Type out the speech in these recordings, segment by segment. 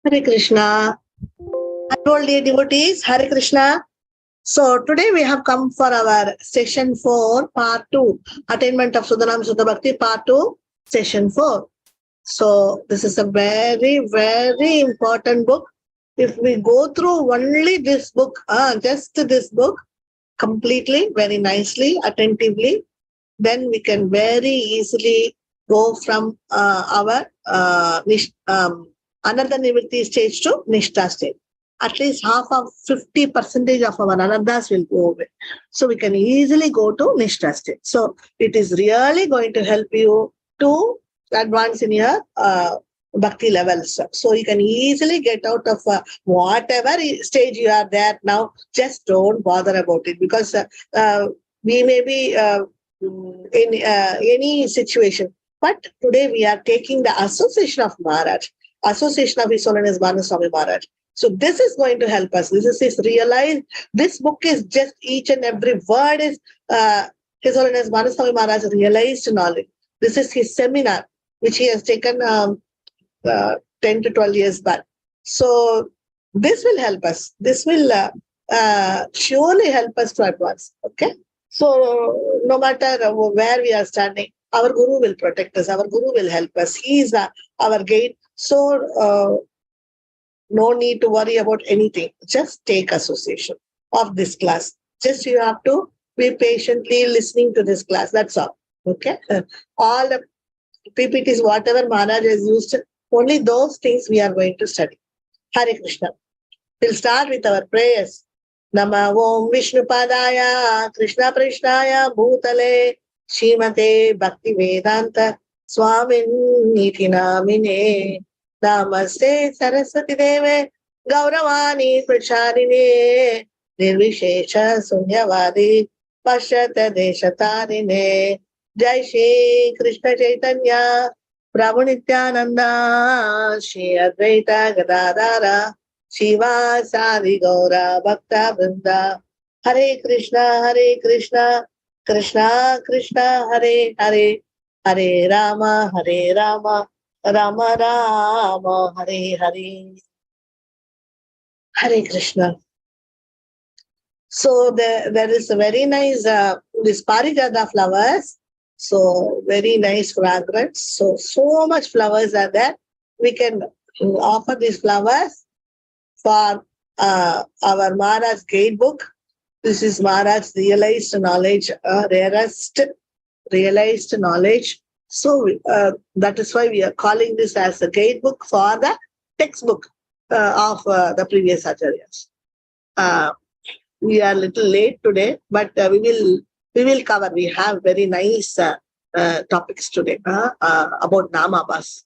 Hare Krishna. All dear devotees, Hare Krishna. So today we have come for our session 4, part 2, Attainment of Suddha Suddha Bhakti, part 2, session 4. So this is a very, very important book. If we go through only this book, just this book, completely, very nicely, attentively, then we can very easily go from our another nivritti stage to Nishtha stage. At least half of 50% of our anarthas will go away. So we can easily go to Nishtha stage. So it is really going to help you to advance in your bhakti levels. So you can easily get out of whatever stage you are there now. Just don't bother about it, because we may be in any situation. But today we are taking the association of Maharaj, association of His Holiness Bhanu Swami Maharaj. So this is going to help us. This is his realized. This book is just each and every word is His Holiness Bhanu Swami Maharaj realized knowledge. This is his seminar, which he has taken 10 to 12 years back. So this will help us. This will surely help us to advance. Okay. So no matter where we are standing, our Guru will protect us. Our Guru will help us. He is our gate. So no need to worry about anything. Just take association of this class. Just you have to be patiently listening to this class. That's all. Okay. All the PPTs, whatever Maharaj has used, only those things we are going to study. Hare Krishna. We'll start with our prayers. Nama Om Vishnu Padaya Krishna Prishnaya Bhutale Shrimate Bhakti Vedanta Swamin Niti Namine Namaste Saraswati Deve Gauravani Pracharine Nirvishesha Sunyavadi Pashyata Deshatarine Jai Shri Krishna Chaitanya Prabhu Nityananda Shri Advaita Gadadara Shiva Sadi Gaura Bhakta Vrinda Hare Krishna Krishna Krishna Hare Hare Hare Rama Rama Rama Hare Hare. Hare Krishna. So there is a very nice this Parijata flowers. So very nice fragrance. So much flowers are there. We can offer these flowers for our Maharaj Gate book. This is Maharaj realized knowledge, rarest realized knowledge. So that is why we are calling this as a gate book for the textbook of the previous acharyas. We are a little late today, but we will cover. We have very nice topics today about Namabas.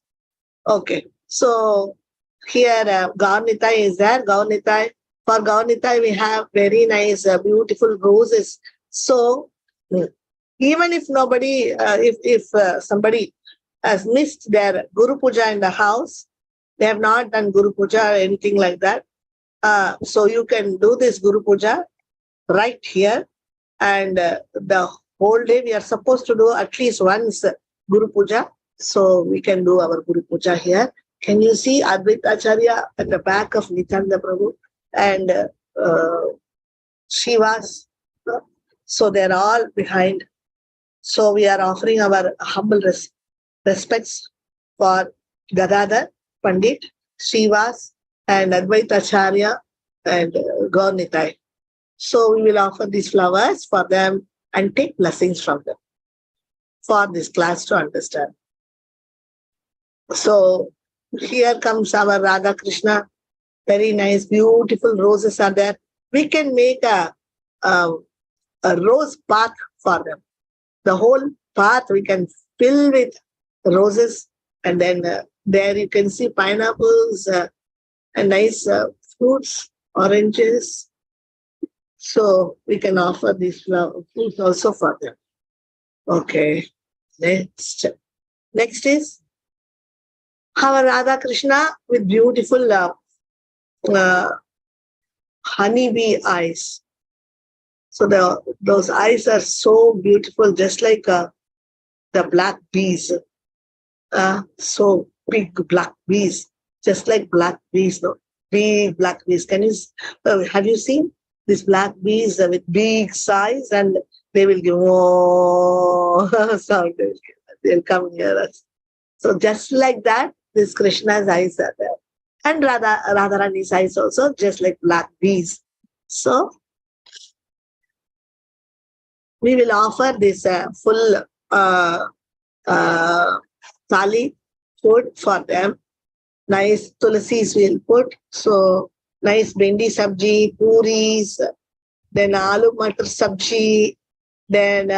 Okay, so here Gaunitai is there. Gaunitai. For Gaunitai, we have very nice, beautiful roses. So even if nobody, if somebody has missed their Guru Puja in the house, they have not done Guru Puja or anything like that. So you can do this Guru Puja right here. And the whole day we are supposed to do at least once Guru Puja. So we can do our Guru Puja here. Can you see Advaita Acharya at the back of Nityananda Prabhu and Shivas? So they're all behind. So we are offering our humble respects for Gadadhar Pandit, Shivas, and Advaita Acharya and Gaunitai. So we will offer these flowers for them and take blessings from them for this class to understand. So here comes our Radha Krishna. Very nice, beautiful roses are there. We can make a rose path for them. The whole path we can fill with roses, and then there you can see pineapples and nice fruits, oranges. So we can offer these fruits also for them. Okay. Next is our Radha Krishna with beautiful honeybee eyes. So those eyes are so beautiful, just like the black bees. So big black bees. just like black bees, no? Big black bees. Have you seen these black bees with big size, and they will give sound. They'll come near us. So just like that, this Krishna's eyes are there. And Radharani's eyes also, just like black bees. So we will offer this full thali food for them. Nice tulasis we'll put. So nice bendi sabji, puris, then aloo matar sabji, then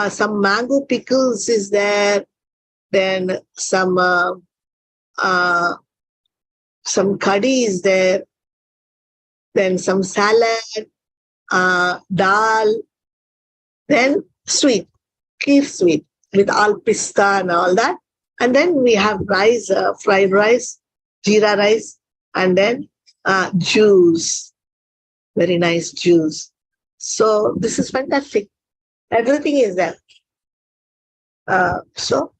some mango pickles is there, then some curry is there, then some salad, dal, then sweet, kheer sweet with all pista and all that. And then we have rice, fried rice, jeera rice, and then juice, very nice juice. So this is fantastic. Everything is there. So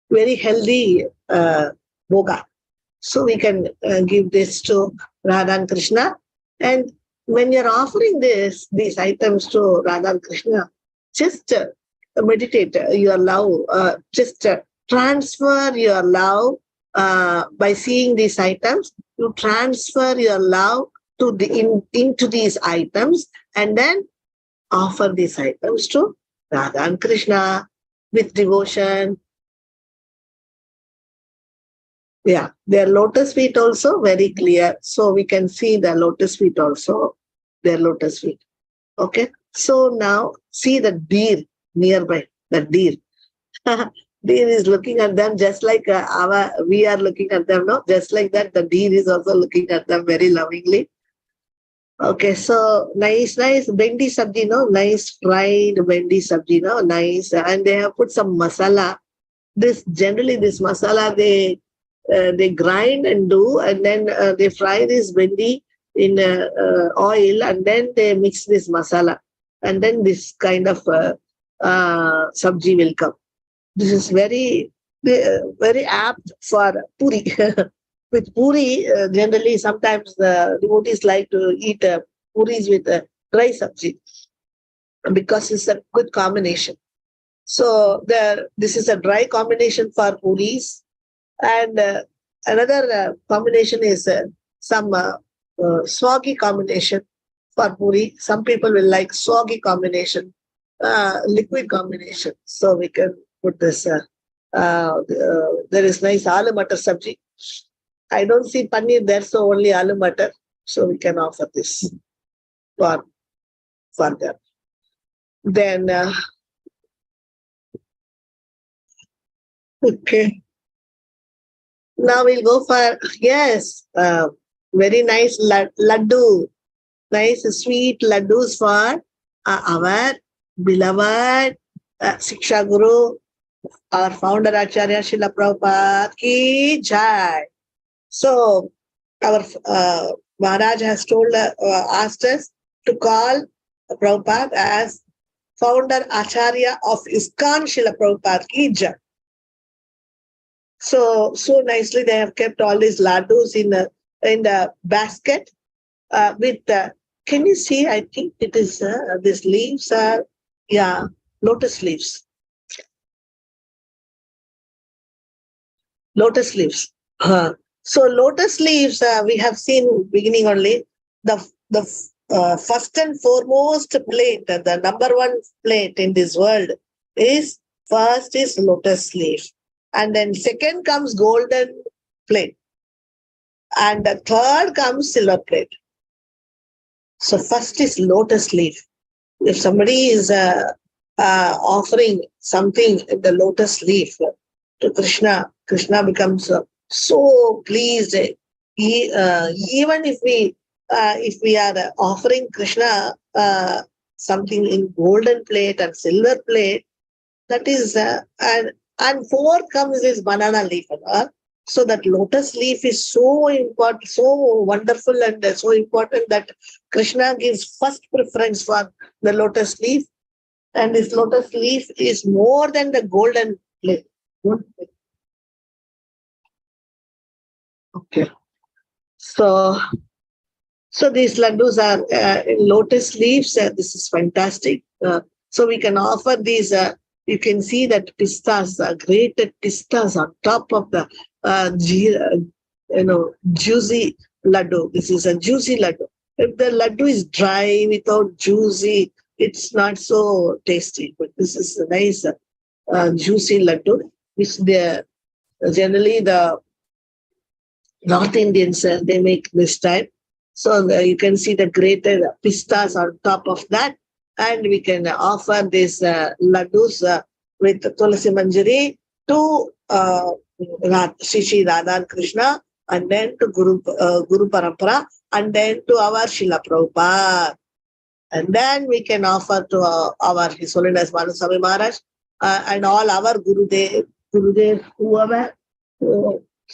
very healthy boga. So we can give this to Radha and Krishna. And when you're offering these items to Radha and Krishna, just meditate your love. Just transfer your love by seeing these items. You transfer your love to into these items, and then offer these items to Radha and Krishna with devotion. Yeah, their lotus feet also very clear. So we can see the lotus feet also, their lotus feet. Okay. So now see the deer nearby, the deer. Deer is looking at them just like we are looking at them, no? Just like that, the deer is also looking at them very lovingly. Okay, so nice bendi sabji, no? Nice fried bendi sabji, no? Nice. And they have put some masala. Generally this masala they grind and do, and then they fry this bendi in oil, and then they mix this masala, and then this kind of sabji will come. This is very apt for puri. With puri, generally sometimes the devotees like to eat puris with dry sabji because it's a good combination. So this is a dry combination for puris. And another combination is some soggy combination for puri. Some people will like soggy combination, liquid combination. So we can put this. There is nice aloo matar sabji. I don't see paneer there, so only aloo matar. So we can offer this for them. Then, okay. Now we'll go for, yes, very nice laddu. Nice sweet laddus for our beloved Siksha Guru, our founder Acharya Srila Prabhupada ki jai. So our Maharaj has asked us to call Prabhupada as founder Acharya of ISKCON Srila Prabhupada ki jai. So nicely they have kept all these laddus in the basket with can you see? I think it is these leaves are lotus leaves. Lotus leaves. So lotus leaves we have seen beginning only. The first and foremost plate, the number one plate in this world is first is lotus leaf. And then second comes golden plate. And the third comes silver plate. So first is lotus leaf. If somebody is offering something in the lotus leaf to Krishna, Krishna becomes so pleased. Even if we are offering Krishna something in golden plate and silver plate, that is and fourth comes this banana leaf. So that lotus leaf is so important, so wonderful and so important that Krishna gives first preference for the lotus leaf. And this lotus leaf is more than the golden plate. Okay. So these laddus are in lotus leaves. This is fantastic. So we can offer these. You can see that pistas, grated pistas on top of the juicy laddu. This is a juicy laddu. If the laddu is dry without juicy, it's not so tasty. But this is a nice juicy laddu, which generally the North Indians they make this type. So you can see the grated pistas on top of that, and we can offer these laddus with Tulasi Manjari to Shri Radha and Krishna, and then to Guru Parampara, and then to our Srila Prabhupada. And then we can offer to our His Holiness Manuswami Maharaj and all our Gurudev, whoever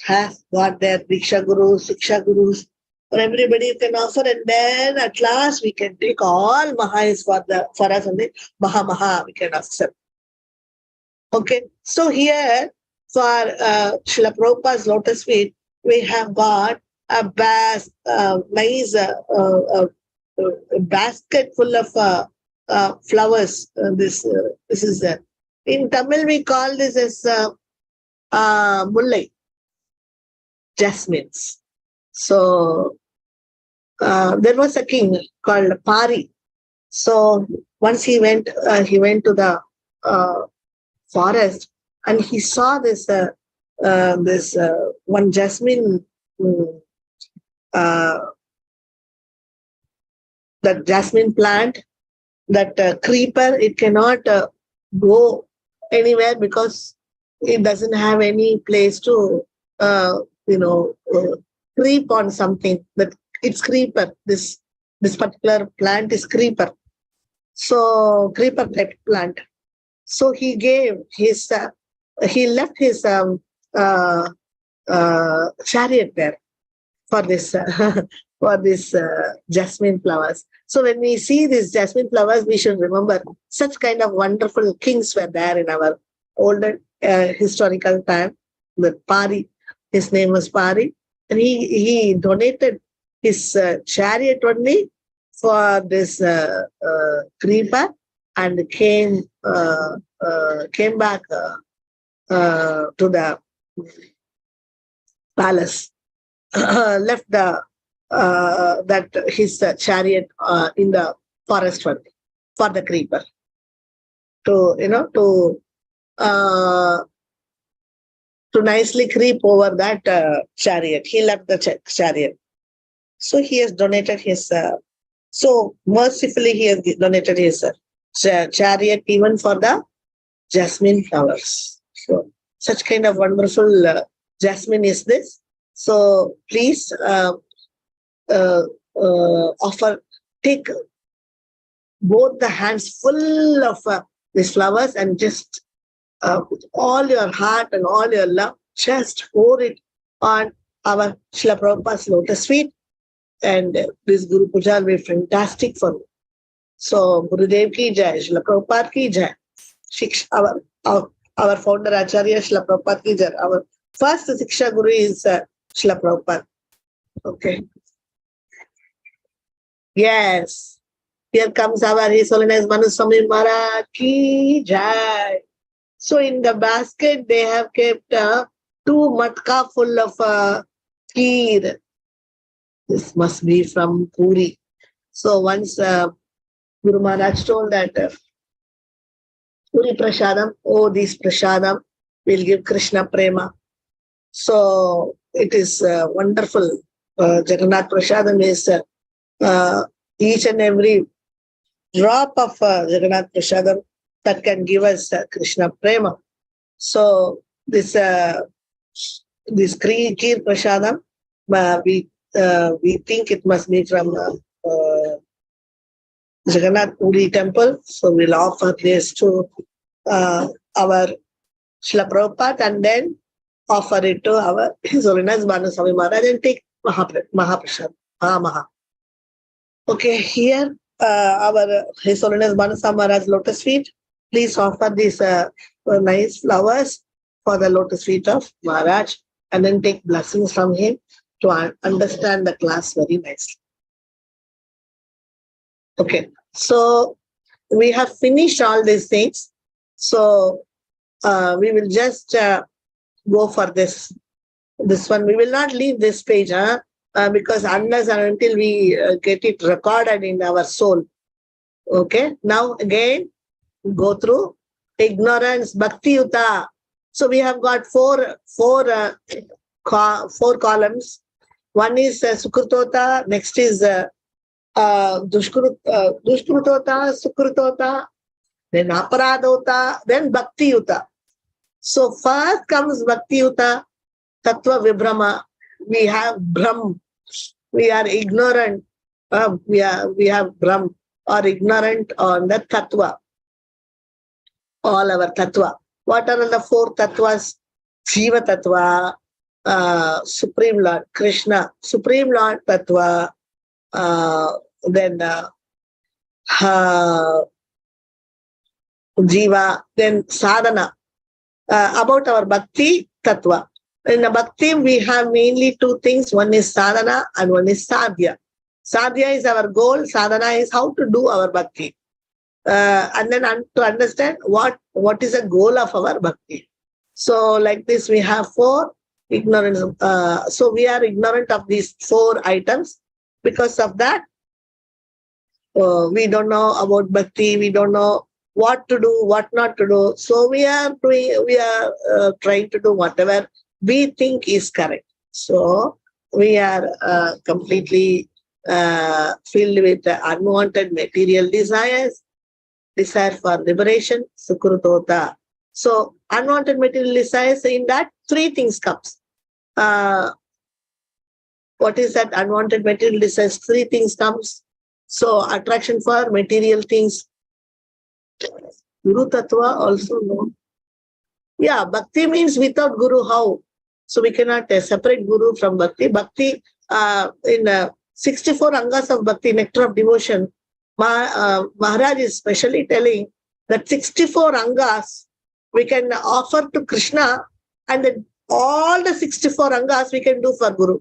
has got their Diksha Gurus, Shiksha Gurus, for everybody you can offer, and then at last we can take all Mahas for us only. Maha we can accept. Okay, so here for Srila Prabhupada's lotus feet, we have got a nice basket full of flowers. This is in Tamil we call this as mullai, jasmines. So there was a king called Pari. So once he went to the forest, and he saw this one jasmine. That jasmine plant, that creeper, it cannot go anywhere because it doesn't have any place to creep on something. That it's creeper. This particular plant is creeper. So creeper type plant. So he gave his he left his chariot there for this for these jasmine flowers. So when we see these jasmine flowers, we should remember such kind of wonderful kings were there in our older historical time. The Pari, his name was Pari, and he donated his chariot only for this creeper, and came back to the palace. Left that his chariot in the forest only for the creeper to nicely creep over that chariot. He left the chariot. So he has donated his. So mercifully he has donated his chariot even for the jasmine flowers. So such kind of wonderful jasmine is this. So please take both the hands full of these flowers, and just with all your heart and all your love, just pour it on our Srila Prabhupada's lotus feet, and this Guru Puja will be fantastic for you. So Gurudev ki jai, Srila Prabhupada ki jai. Our founder Acharya Srila Prabhupada ki jai. Our first Siksha Guru is Srila Prabhupada. Okay. Yes. Here comes our His Holiness Manuswami Maharaj ki jai. So in the basket they have kept 2 matka full of kheer. This must be from Puri. So once Guru Maharaj told that Puri Prasadam, this Prasadam will give Krishna Prema. So it is wonderful. Jagannath Prasadam is each and every drop of Jagannath Prasadam that can give us Krishna Prema. So this Kheer Prasadam, we think it must be from Jagannath Puri temple. So we'll offer this to our Srila Prabhupada, and then offer it to our His Holiness Manuswami Maharaj, and take Mahaprasad. Maha. Okay, here our His Holiness Manuswami Maharaj lotus feet. Please offer these nice flowers for the lotus feet of Maharaj, and then take blessings from him to understand the class very nicely. Okay, so we have finished all these things. So we will just go for this one. We will not leave this page, because unless and until we get it recorded in our soul. Okay, now again, go through ignorance, bhakti yuta. So we have got four columns. One is sukrutota, next is dushkrutota, sukrutota, then aparadota, then bhakti yuta. So first comes bhakti yuta, tattva vibhrama. We have brahm. We are ignorant. We have brahm or ignorant on the tattva. All our tattva. What are the four tattvas? Jiva tattva, Supreme Lord Krishna, Supreme Lord tattva, then Jiva, then sadhana. About our bhakti tattva. In the bhakti, we have mainly two things. One is sadhana and one is sadhya. Sadhya is our goal. Sadhana is how to do our bhakti. And then to understand what is the goal of our bhakti. So like this, we have four ignorance. So we are ignorant of these four items. Because of that, we don't know about bhakti. We don't know what to do, what not to do. So we are trying to do whatever we think is correct. So we are completely filled with unwanted material desires, desire for liberation, sukrutota. So unwanted material desires, in that three things comes. What is that unwanted material desires? Three things comes. So attraction for material things. Guru tattva also no. Yeah, bhakti means without guru, how? So we cannot separate guru from bhakti. Bhakti, in 64 angas of bhakti, nectar of devotion, Maharaj is specially telling that 64 angas we can offer to Krishna, and then all the 64 angas we can do for Guru.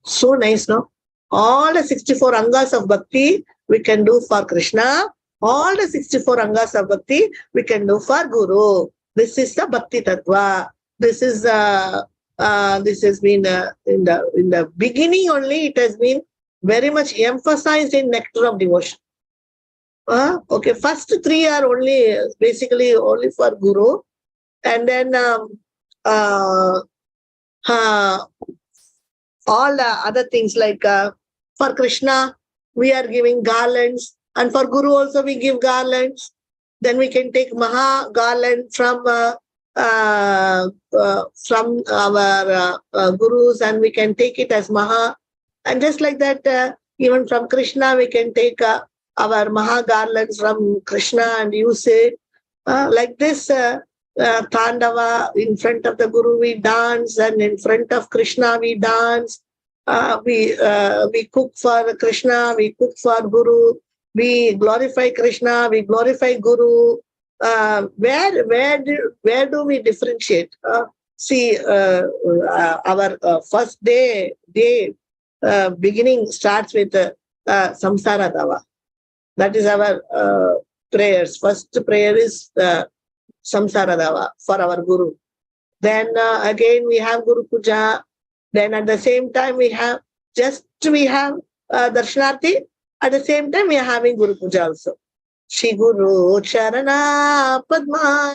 So nice, no? All the 64 angas of bhakti we can do for Krishna. All the 64 angas of bhakti we can do for Guru. This is the bhakti tattva. This is this has been in the beginning only. It has been very much emphasized in nectar of devotion. Okay, first three are basically only for Guru, and then all the other things like for Krishna we are giving garlands, and for Guru also we give garlands. Then we can take Maha garland from our Gurus, and we can take it as Maha. And just like that, even from Krishna, we can take our Maha garlands from Krishna and use it. Like this, Tandava, in front of the Guru we dance, and in front of Krishna we dance. We cook for Krishna, we cook for Guru. We glorify Krishna, we glorify Guru. Where do we differentiate? See, our first day beginning starts with Samsara Dava. That is our prayers. First prayer is Samsara Dava for our Guru. Then again we have Guru Puja. Then at the same time we have Darshanarthi. At the same time we are having Guru Puja also. Shri Guru Charana Padma.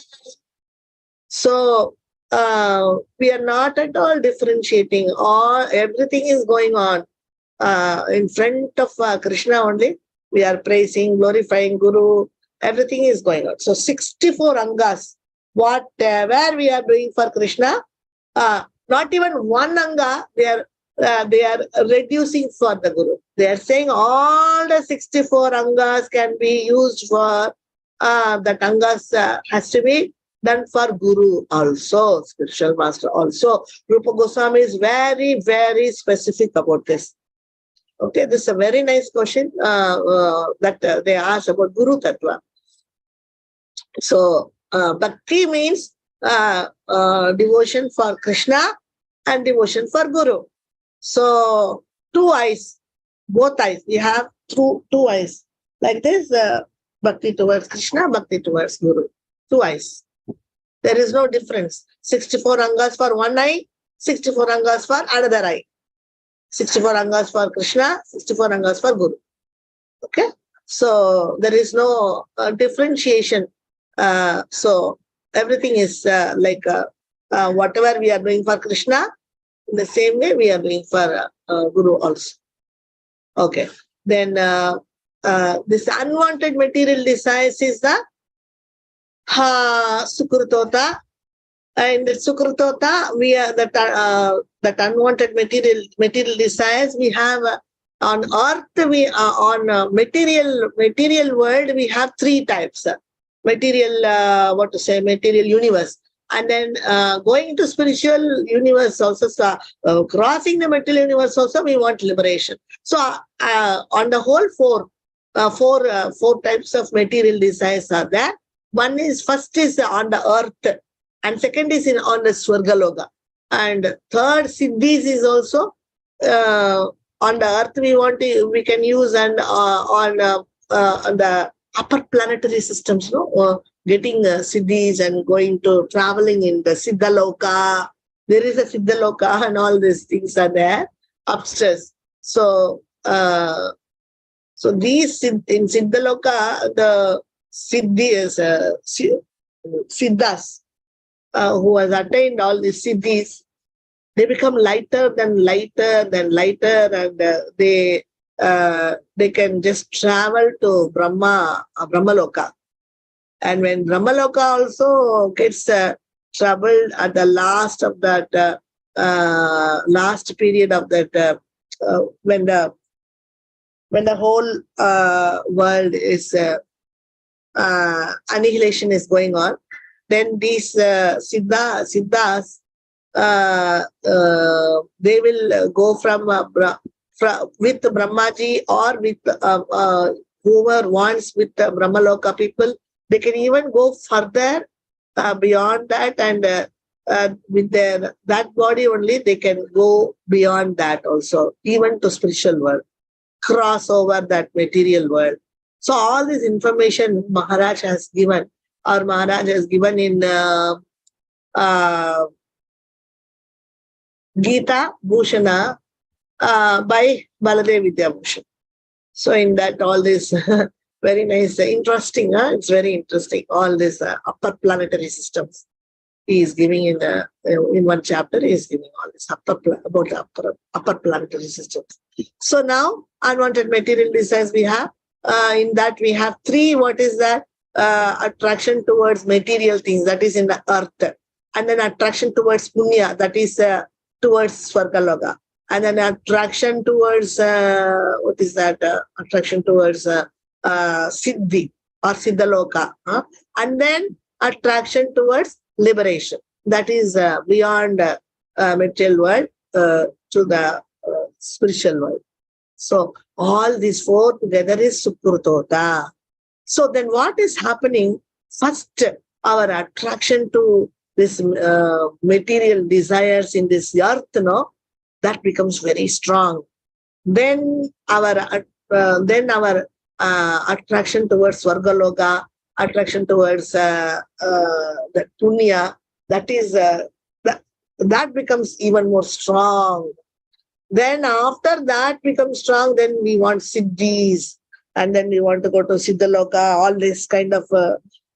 So we are not at all differentiating. Everything is going on in front of Krishna only. We are praising, glorifying Guru. Everything is going on. So 64 angas, whatever we are doing for Krishna, not even one anga they are reducing for the Guru. They are saying all the 64 angas can be used for that angas has to be done for Guru also, spiritual master also. Rupa Goswami is very, very specific about this. Okay, this is a very nice question that they asked about Guru Tattva. So, Bhakti means devotion for Krishna and devotion for Guru. So two eyes, both eyes. We have two eyes. Like this, bhakti towards Krishna, bhakti towards Guru. Two eyes. There is no difference. 64 angas for one eye, 64 angas for another eye. 64 angas for Krishna, 64 angas for Guru. Okay? So there is no differentiation. So everything is whatever we are doing for Krishna, in the same way we are doing for Guru also. Okay. Then this unwanted material desires is the Sukrutota. And the Sukrutota, we are that unwanted material desires we have on earth. We on material world we have three types. Material material universe, and then going to spiritual universe also, crossing the material universe also we want liberation. So on the whole four types of material desires are there. One is, first is on the earth, and second is on the Swargaloka, and third siddhis is also on the earth we can use, and on the upper planetary systems, getting siddhis and going to traveling in the Siddhaloka. There is a Siddhaloka and all these things are there upstairs. So these in Siddhaloka, the siddhis, siddhas who has attained all these siddhis, they become lighter than lighter than lighter, and they can just travel to Brahmaloka. And when Brahmaloka also gets troubled at the last of that last period of that, when the whole world is annihilation is going on, then these siddhas they will go from with Brahmaji, or with whoever wants with the Brahmaloka people. They can even go further beyond that, and with that body only they can go beyond that also, even to spiritual world, cross over that material world. So all this information Maharaj has given, or Maharaj has given in Gita Bhushana by Baladev Vidyabhushan. So in that, all this very nice, interesting. It's very interesting. All this upper planetary systems he is giving in one chapter. He is giving all this upper planetary systems. So now unwanted material desires we have. In that we have three. What is that? Attraction towards material things, that is in the earth, and then attraction towards punya, that is towards Swargaloka, and then attraction towards what is that? Attraction towards Siddhi or Siddhaloka, and then attraction towards liberation, that is beyond material world to the spiritual world. So all these four together is Sukrutota. So then what is happening? First, our attraction to this material desires in this earth, that becomes very strong. Then our attraction towards Swargaloka, attraction towards the punya, that is that becomes even more strong. Then after that becomes strong, then we want siddhis, and then we want to go to Siddhaloka, all this kind of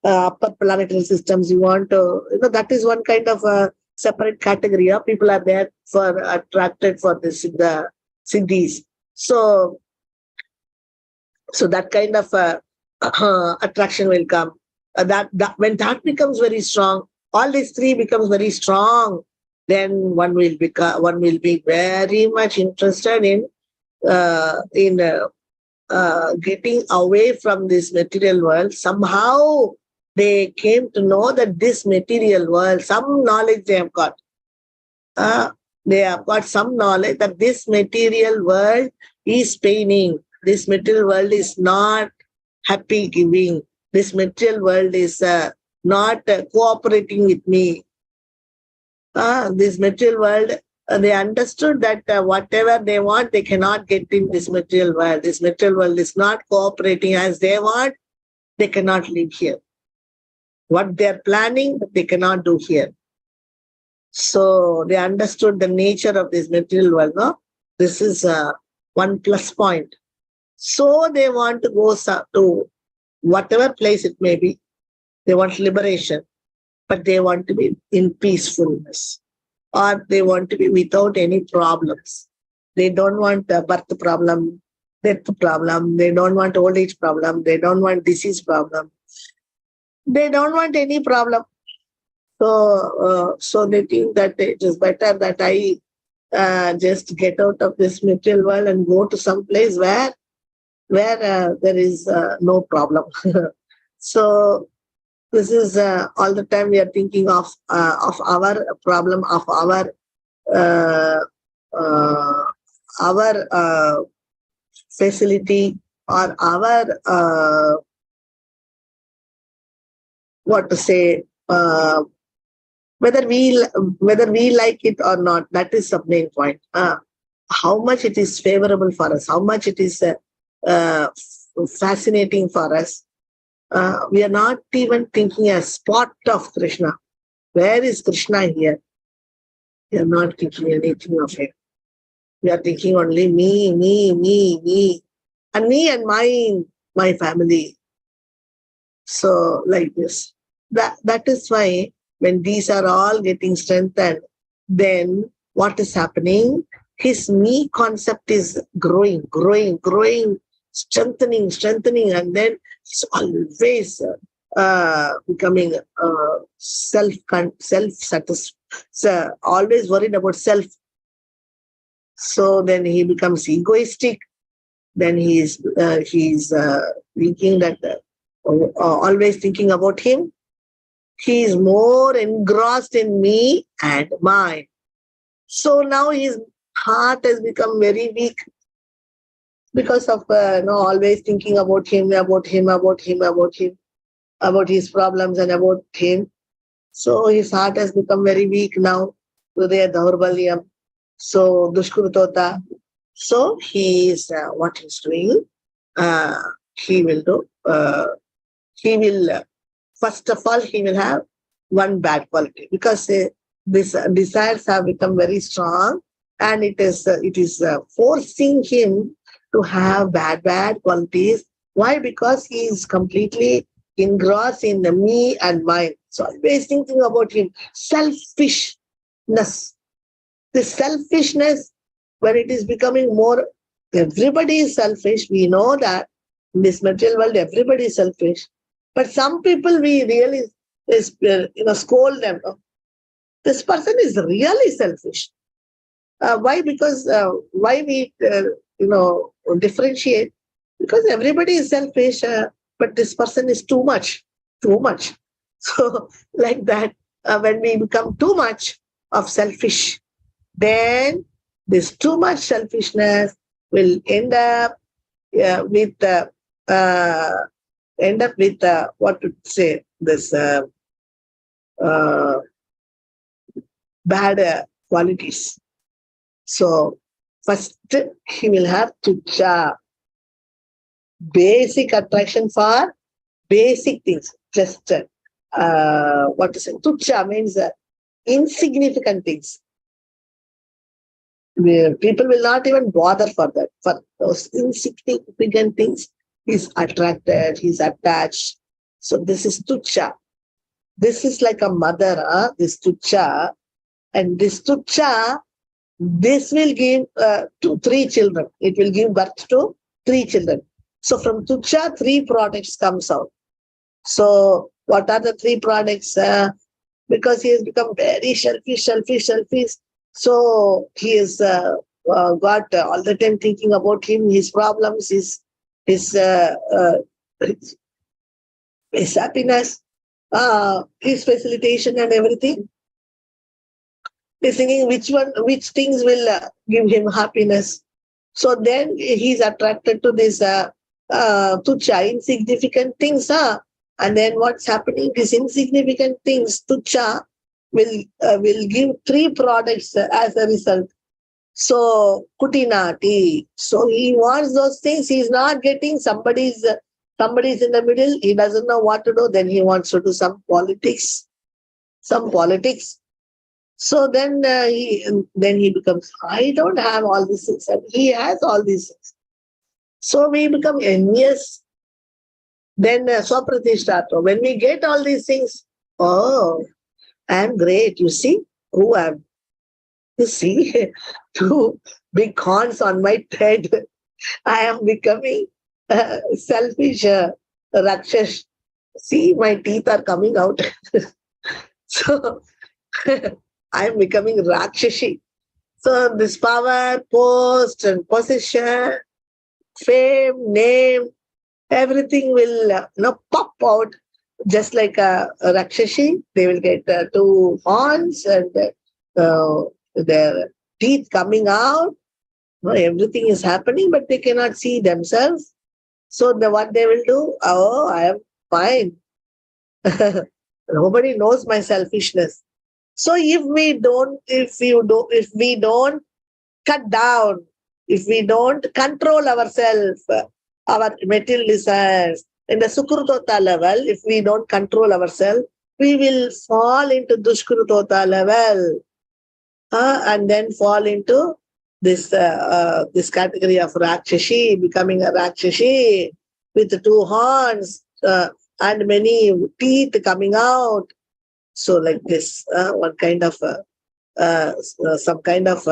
upper planetary systems. You want to, that is one kind of separate category. People are there for attracted for this siddhis. So that kind of attraction will come. That when that becomes very strong, all these three becomes very strong, then one will be very much interested in getting away from this material world. Somehow they came to know that this material world, some knowledge they have got. They have got some knowledge that this material world is paining. This material world is not happy giving. This material world is not cooperating with me. This material world, they understood that whatever they want, they cannot get in this material world. This material world is not cooperating as they want. They cannot live here. What they are planning, they cannot do here. So they understood the nature of this material world. No? This is one plus point. So they want to go to whatever place it may be. They want liberation, but they want to be in peacefulness, or they want to be without any problems. They don't want a birth problem, death problem. They don't want old age problem. They don't want disease problem. They don't want any problem. So they think that it is better that I just get out of this material world and go to some place where there is no problem. So this is all the time we are thinking of our problem, of our facility, or our what to say, whether we like it or not. That is the main point. How much it is favorable for us, how much it is fascinating for us. We are not even thinking a spot of Krishna. Where is Krishna here? We are not thinking anything of him. We are thinking only me, and me and mine, my family. So like this. That is why when these are all getting strengthened, then what is happening? His me concept is growing, strengthening, and then it's always becoming self-satisfied, always worried about self. So then he becomes egoistic. Then he's thinking that always thinking about him. He is more engrossed in me and mine. So now his heart has become very weak because of always thinking about him, about his problems and about him. So his heart has become very weak now. Hridaya Daurbalyam. So Dushkrutota. So he is what he's doing. He will do. He will. First of all, he will have one bad quality, because these desires have become very strong, and it is forcing him to have bad qualities. Why? Because he is completely engrossed in the me and mine. So always thinking about him. Selfishness. The selfishness, when it is becoming more, everybody is selfish. We know that in this material world, everybody is selfish. But some people, we really scold them. This person is really selfish. Why? Because why we differentiate? Because everybody is selfish, but this person is too much. So like that, when we become too much of selfish, then this too much selfishness will end up with what to say, this bad qualities. So first he will have tucha, basic attraction for basic things. Just what to say, tucha means insignificant things. People will not even bother for that. For those insignificant things, he's attracted, he's attached. So this is tucha. This is like a mother, this tucha. And this tucha, this will give to 3 children. It will give birth to 3 children. So from tucha, 3 products comes out. So what are the 3 products? Because he has become very selfish. So he is got all the time thinking about him, his problems, his happiness, his facilitation and everything. He's thinking which things will give him happiness. So then he's attracted to this tucha, insignificant things. And then what's happening? These insignificant things, tucha, will give 3 products as a result. So, kutinati. So he wants those things. He's not getting somebody's in the middle. He doesn't know what to do. Then he wants to do some politics. So then he becomes, I don't have all these things, and he has all these things. So we become envious. Then Swapratishthata. When we get all these things, oh, I am great. You see who I am. You see, 2 big horns on my head. I am becoming selfish, Rakshash. See, my teeth are coming out. So I am becoming Rakshashi. So this power, post and position, fame, name, everything will pop out just like a Rakshashi. They will get 2 horns and their teeth coming out. Everything is happening, but they cannot see themselves. So what they will do? Oh, I am fine. Nobody knows my selfishness. So if we don't cut down, if we don't control ourselves, our material desires, in the Sukrutota level, if we don't control ourselves, we will fall into Dushkrutota level, and then fall into this category of Rakshashi, becoming a Rakshashi with 2 horns and many teeth coming out. So like this, one kind of some kind of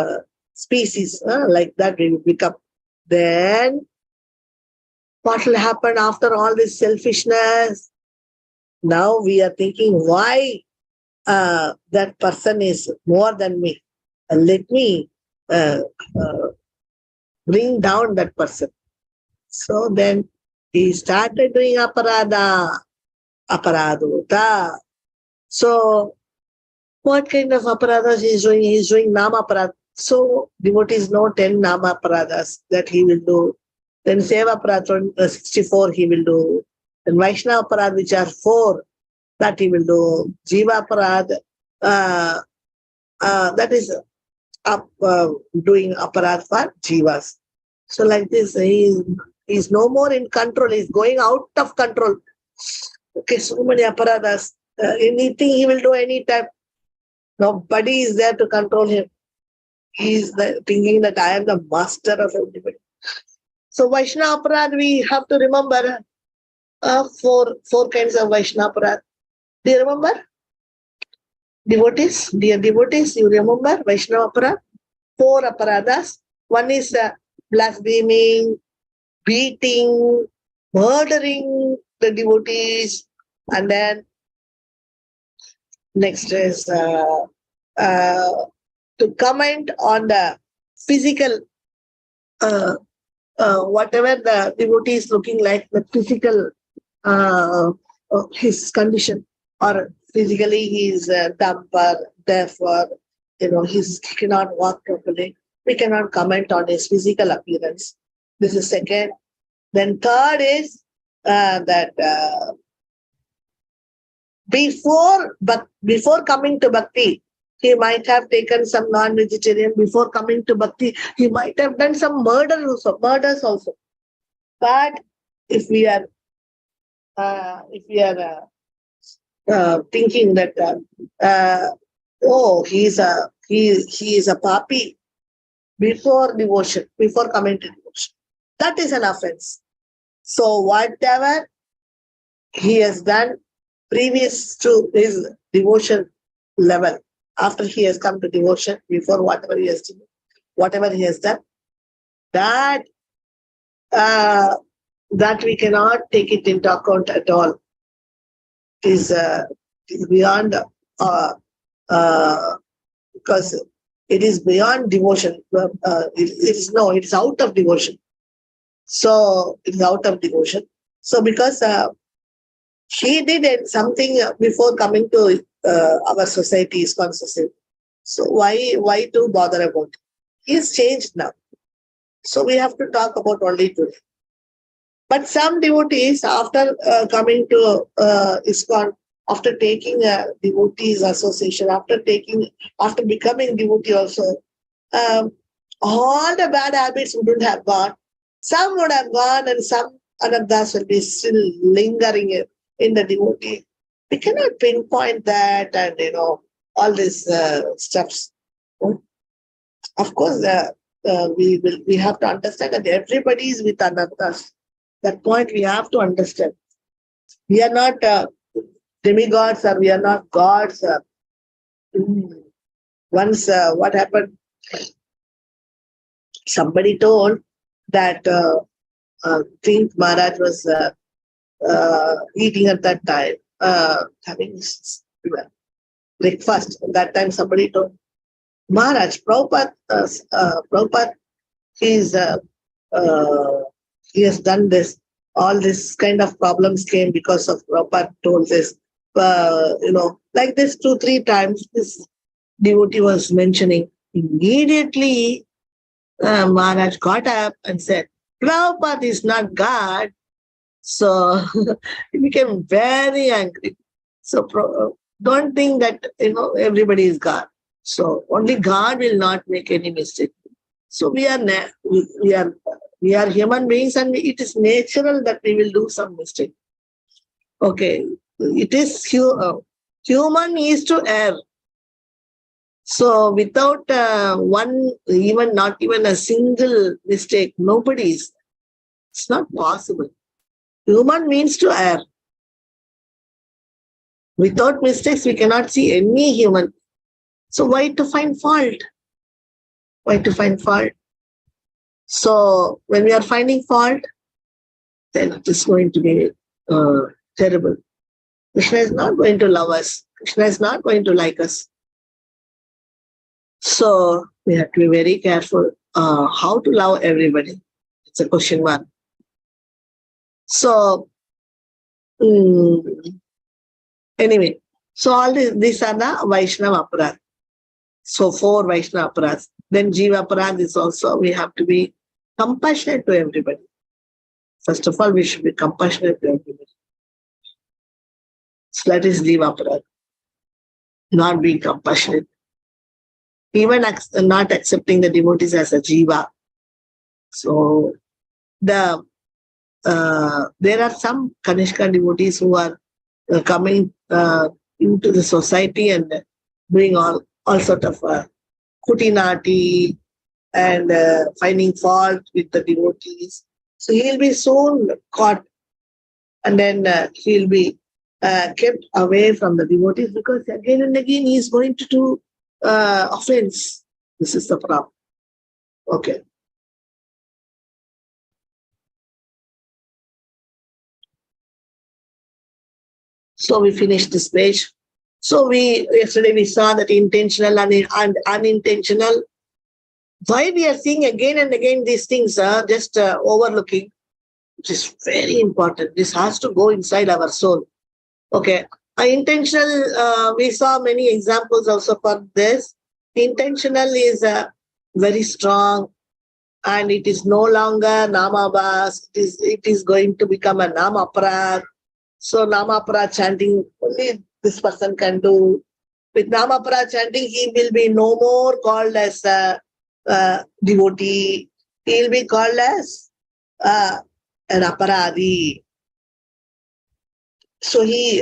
species like that we will become. Then what will happen after all this selfishness? Now we are thinking, why that person is more than me? Let me bring down that person. So then he started doing aparadhuta. So what kind of aparadas he is doing? He is doing nama aparad. So devotees know 10 nama aparadas that he will do. Then seva aparad 64 he will do. Then Vaishnava aparad, which are 4, that he will do. Jiva aparad, that is doing aparad for jivas. So like this, he is no more in control. He is going out of control. Okay, so many aparadas. Anything he will do anytime. Nobody is there to control him. He is thinking that I am the master of everybody. So Vaishnava aparad, we have to remember 4 kinds of Vaishnava aparad. Do you remember? Devotees, dear devotees, you remember Vaishnava aparad? 4 aparadas. One is blaspheming, beating, murdering the devotees, and then next is to comment on the physical, whatever the devotee is looking like, the physical, his condition, or physically he is dumb or deaf, or he cannot walk properly. We cannot comment on his physical appearance. This is second. Then third is that before coming to bhakti, he might have taken some non-vegetarian. Before coming to bhakti, he might have done some murders also. But if we are thinking that he is a papi before devotion, before coming to devotion, that is an offense. So whatever he has done previous to his devotion level, after he has come to devotion, before whatever he has done, that we cannot take it into account at all. It is beyond, because it is beyond devotion. It is out of devotion. So it is out of devotion. So because he did something before coming to our society's consciousness. So why to bother about it? He is changed now. So we have to talk about only today. But some devotees, after coming to ISKCON, after taking a devotees association, after becoming devotee also, um, all the bad habits wouldn't have gone. Some would have gone, and some anarthas will be still lingering in the devotee. We cannot pinpoint that, and all these steps. Of course, we have to understand that everybody is with anarthas. That point we have to understand. We are not demigods, or we are not gods. Once what happened? Somebody told that think Maharaj was eating at that time, having breakfast. At that time, somebody told Maharaj, Prabhupada, he's he has done this. All this kind of problems came because of Prabhupada told this. Like this 2-3 times, this devotee was mentioning. Immediately, Maharaj got up and said, Prabhupada is not God. So he became very angry. So don't think that everybody is God. So only God will not make any mistake. So we are human beings, and it is natural that we will do some mistake. Okay, it is human is to err. So without not even a single mistake, nobody is. It's not possible. Human means to err. Without mistakes, we cannot see any human. So why to find fault? Why to find fault? So when we are finding fault, then it is going to be terrible. Krishna is not going to love us. Krishna is not going to like us. So we have to be very careful how to love everybody. It's a question mark. So anyway, so all these are the Vaishnava aparadh. So 4 Vaishnava aparadhs. Then Jiva aparadh is also, we have to be compassionate to everybody. First of all, we should be compassionate to everybody. So that is Jiva aparadh. Not being compassionate. Even not accepting the devotees as a Jiva. So there are some Kanishka devotees who are coming into the society and doing all sort of kutinati and finding fault with the devotees. So he'll be soon caught, and then he'll be kept away from the devotees, because again and again he is going to do offense. This is the problem. Okay. So we finished this page. So yesterday we saw that intentional and unintentional. Why we are seeing again and again these things are just overlooking, which is very important. This has to go inside our soul. Okay. Intentional, we saw many examples also for this. Intentional is very strong, and it is no longer namabhas. It is going to become a namaparad. So namaparad chanting only this person can do. With namaparad chanting, he will be no more called as a devotee. He will be called as an aparadi. So he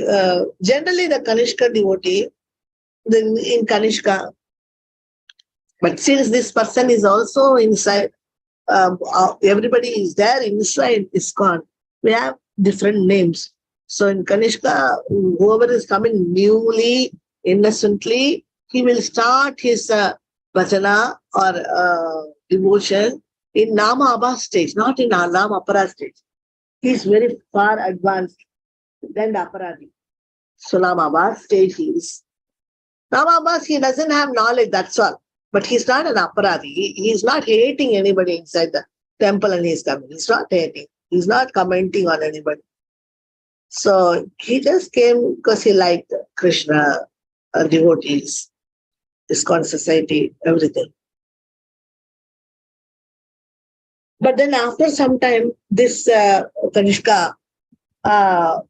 generally the Kanishka devotee in Kanishka, but since this person is also inside, everybody is there inside ISKCON, we have different names. So in Kanishka, whoever is coming newly, innocently, he will start his bhajana or devotion in Nama Abha stage, not in Nama Apara stage. He is very far advanced than the Aparadi. So Nama Abha stage he is. Nama Abha, he doesn't have knowledge, that's all. But he's not an Aparadi. He is not hating anybody inside the temple and he's coming. He's not hating. He's not commenting on anybody. So he just came because he liked Krishna, devotees, ISKCON society, everything. But then after some time, this Kanishka, uh,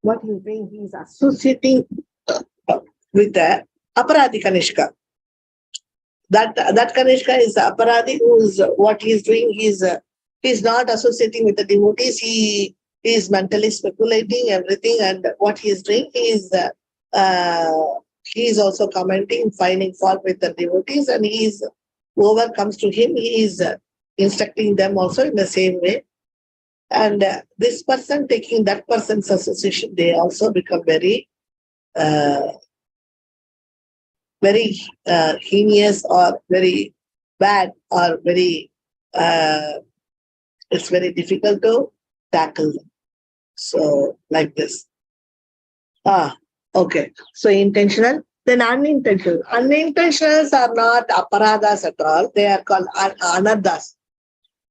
what he's doing, he's associating with the Aparadi Kanishka. That Kanishka is the Aparadi who's what he's doing. He's not associating with the devotees. He is mentally speculating everything, and what he's doing is he's also commenting, finding fault with the devotees, and whoever comes to him, he is instructing them also in the same way. And this person taking that person's association, they also become very heinous or very bad or very, it's very difficult to tackle them. So, like this. Okay. So, intentional. Then unintentional. Unintentionals are not aparadas at all. They are called anardas.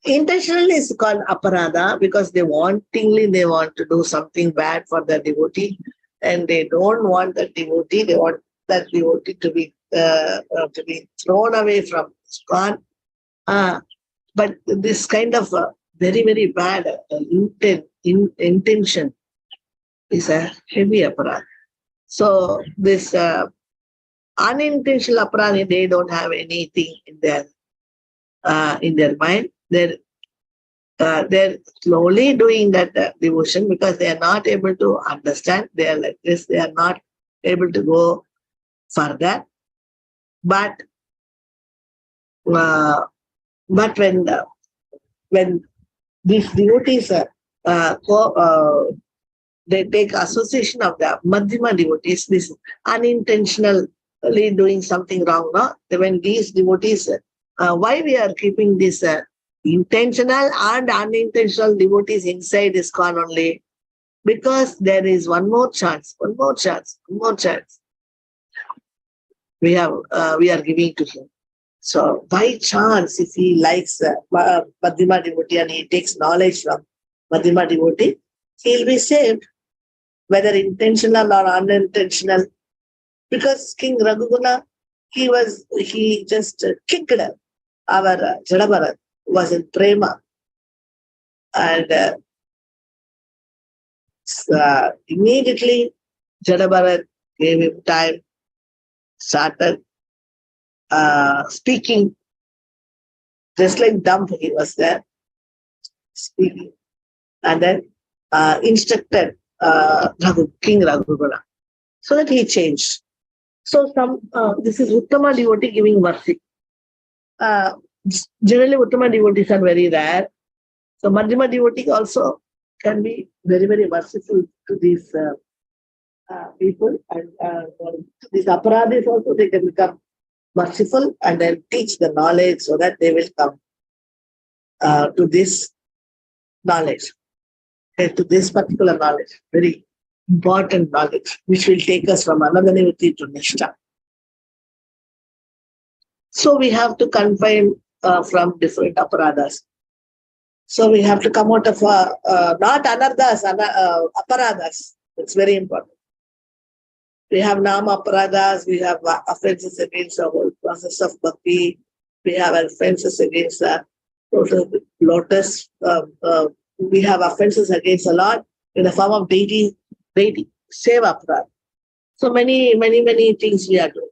Intentional is called aparada because they want to do something bad for the devotee, and they don't want the devotee. They want that devotee to be thrown away from ISKCON. But this kind of very, very bad intention is a heavy aparada. So this unintentional aparada, they don't have anything in their mind. They're slowly doing that devotion because they are not able to understand. They are like this. They are not able to go further. But when these devotees they take association of the Madhyama devotees, this unintentionally doing something wrong. No? When these devotees, why we are keeping this intentional and unintentional devotees inside ISKCON only? Because there is one more chance. We are giving to him. So by chance, if he likes Madhyama devotee and he takes knowledge from Madhyama devotee, he'll be saved, whether intentional or unintentional. Because King Raghuguna, he just kicked our Jadabharat, was in prema, and immediately Jadabharat gave him time, started speaking, just like dumb he was there, speaking, and then instructed King Raghuguna, so that he changed. So this is Uttama devotee giving mercy. Generally, Uttama devotees are very rare. So Madhyama devotee also can be very, very merciful to these people, and these aparadis also, they can become merciful and then teach the knowledge so that they will come to this knowledge, to this particular knowledge, very important knowledge, which will take us from another nivritti to Nishtha. So we have to confine from different aparadas. So we have to come out of not anardas, aparadas. It's very important. We have nama aparadas, we have offenses against the whole process of bhakti, we have offenses against the lotus, we have offenses against the Lord in the form of deity, seva aparad. So many things we are doing,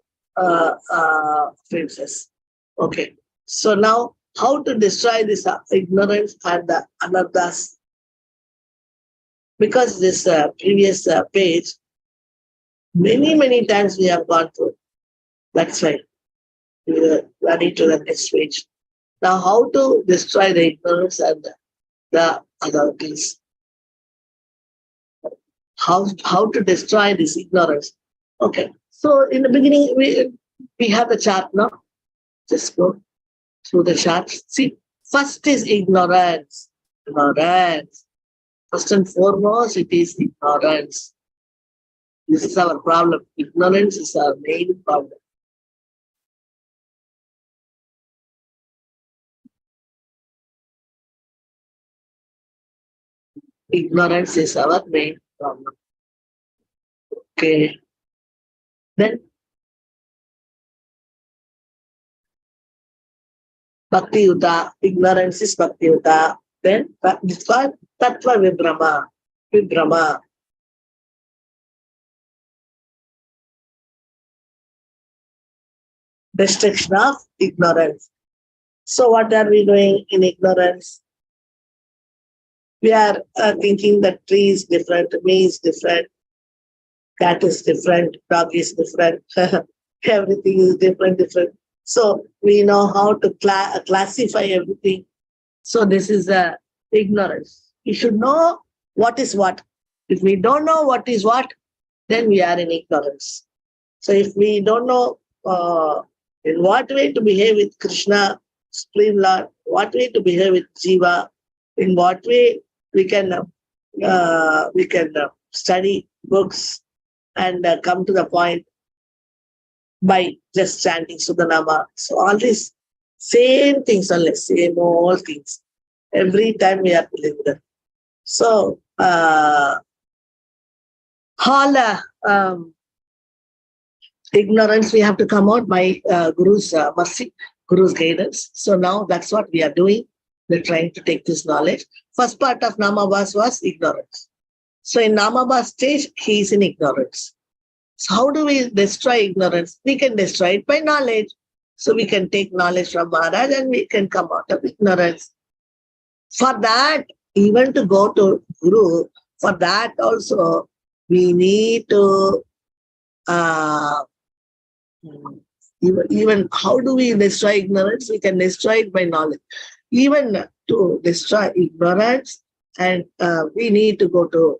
offenses. Okay. So now, how to destroy this ignorance and the anardas? Because this previous page, many times we have gone through. That's why we are running to the next page. Now, how to destroy the ignorance and the other things? How to destroy this ignorance? Okay. So in the beginning, we have the chart now. Just go through the chart. See, first is ignorance. Ignorance. First and foremost, it is ignorance. This is our problem. Ignorance is our main problem. Ignorance is our main problem. Okay. Then Bhakti Yuta, ignorance is Bhakti Yuta. Then it's called Tattva Vibrama. Vibrama. Destruction of ignorance. So what are we doing in ignorance? We are thinking that tree is different, me is different, cat is different, dog is different, everything is different. So we know how to classify everything. So this is ignorance. We should know what is what. If we don't know what is what, then we are in ignorance. So if we don't know in what way to behave with Krishna, Supreme Lord, what way to behave with Jiva, in what way we can study books and come to the point by just chanting Sudhanama. So all these same things only, same old things. Every time we are dealing with them. So all ignorance we have to come out by Guru's mercy, Guru's guidance. So now that's what we are doing. We're trying to take this knowledge. First part of Namabhas was ignorance. So in Namabhas stage, he is in ignorance. So how do we destroy ignorance? We can destroy it by knowledge. So we can take knowledge from Maharaj and we can come out of ignorance. For that, even to go to Guru, for that also, we need to even how do we destroy ignorance? We can destroy it by knowledge. Even to destroy ignorance, and we need to go to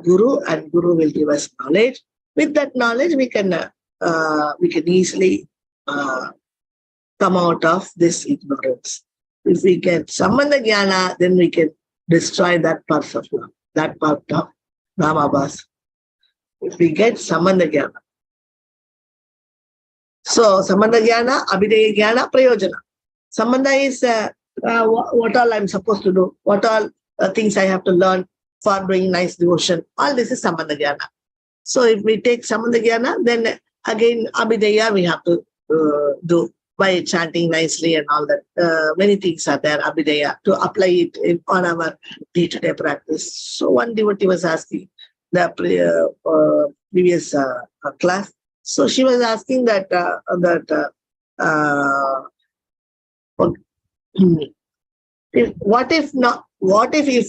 Guru, and Guru will give us knowledge. With that knowledge, we can easily come out of this ignorance. If we get Sambandha Jnana, then we can destroy that part of Namabhas. If we get Sambandha Jnana. So, Sambandha Jnana, Abhideya Jnana, Prayojana. Sambandha is what all I'm supposed to do, what all things I have to learn for doing nice devotion. All this is Sambandha Jnana. So, if we take Sambandha Jnana, then again Abhideya we have to do by chanting nicely and all that. Many things are there, Abhideya, to apply it on our day-to-day practice. So, one devotee was asking the previous class. So she was asking that what if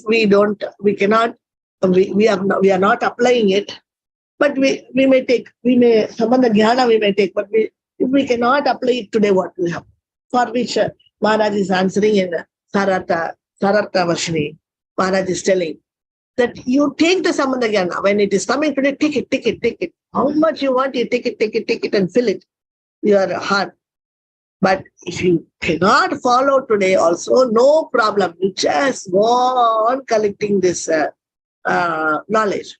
we are not applying it, but we may Sambandha Jnana we may take, but if we cannot apply it today, what will happen? For which Maharaj is answering in Sarartha Varshini. Maharaj is telling that you take the Sambandha Jnana. When it is coming today, take it. How much you want, you take it and fill it, your heart. But if you cannot follow today also, no problem. You just go on collecting this knowledge.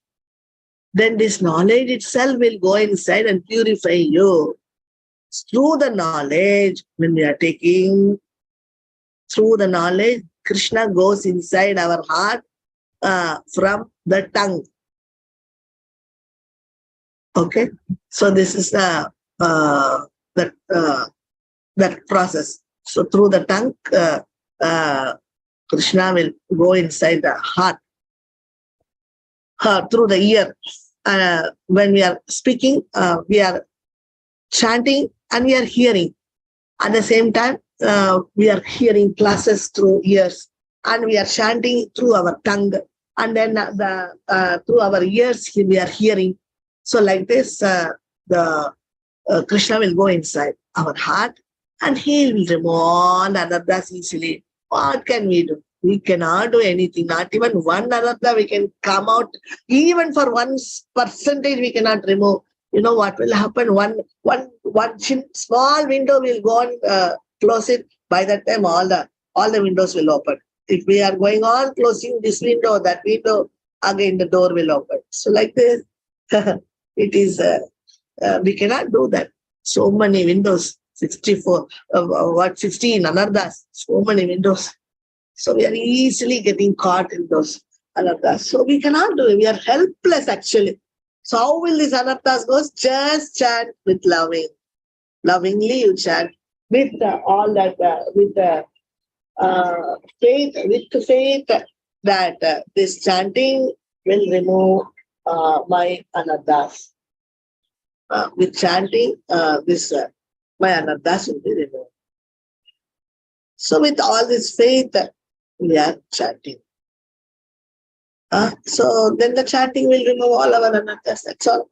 Then this knowledge itself will go inside and purify you. Through the knowledge, when we are taking, through the knowledge, Krishna goes inside our heart from the tongue. Okay, so this is that process. So through the tongue, Krishna will go inside the heart. Through the ear. When we are speaking, we are chanting and we are hearing. At the same time, we are hearing classes through ears and we are chanting through our tongue. And then through our ears, we are hearing. So like this, Krishna will go inside our heart and he will remove all anarthas easily. What can we do? We cannot do anything. Not even one anartha we can come out. Even for 1% we cannot remove. You know what will happen? One small window will go and close it. By that time, all the windows will open. If we are going on closing this window, that window, again the door will open. So like this, it is, we cannot do that. So many windows, 16 anarthas, so many windows. So we are easily getting caught in those anarthas. So we cannot do it. We are helpless actually. So how will these anarthas go? Just chant with loving. Lovingly you chant. with all that, with faith, that this chanting will remove my anarthas. With chanting, my anarthas will be removed. So with all this faith, we are chanting. So then the chanting will remove all our anarthas. That's all.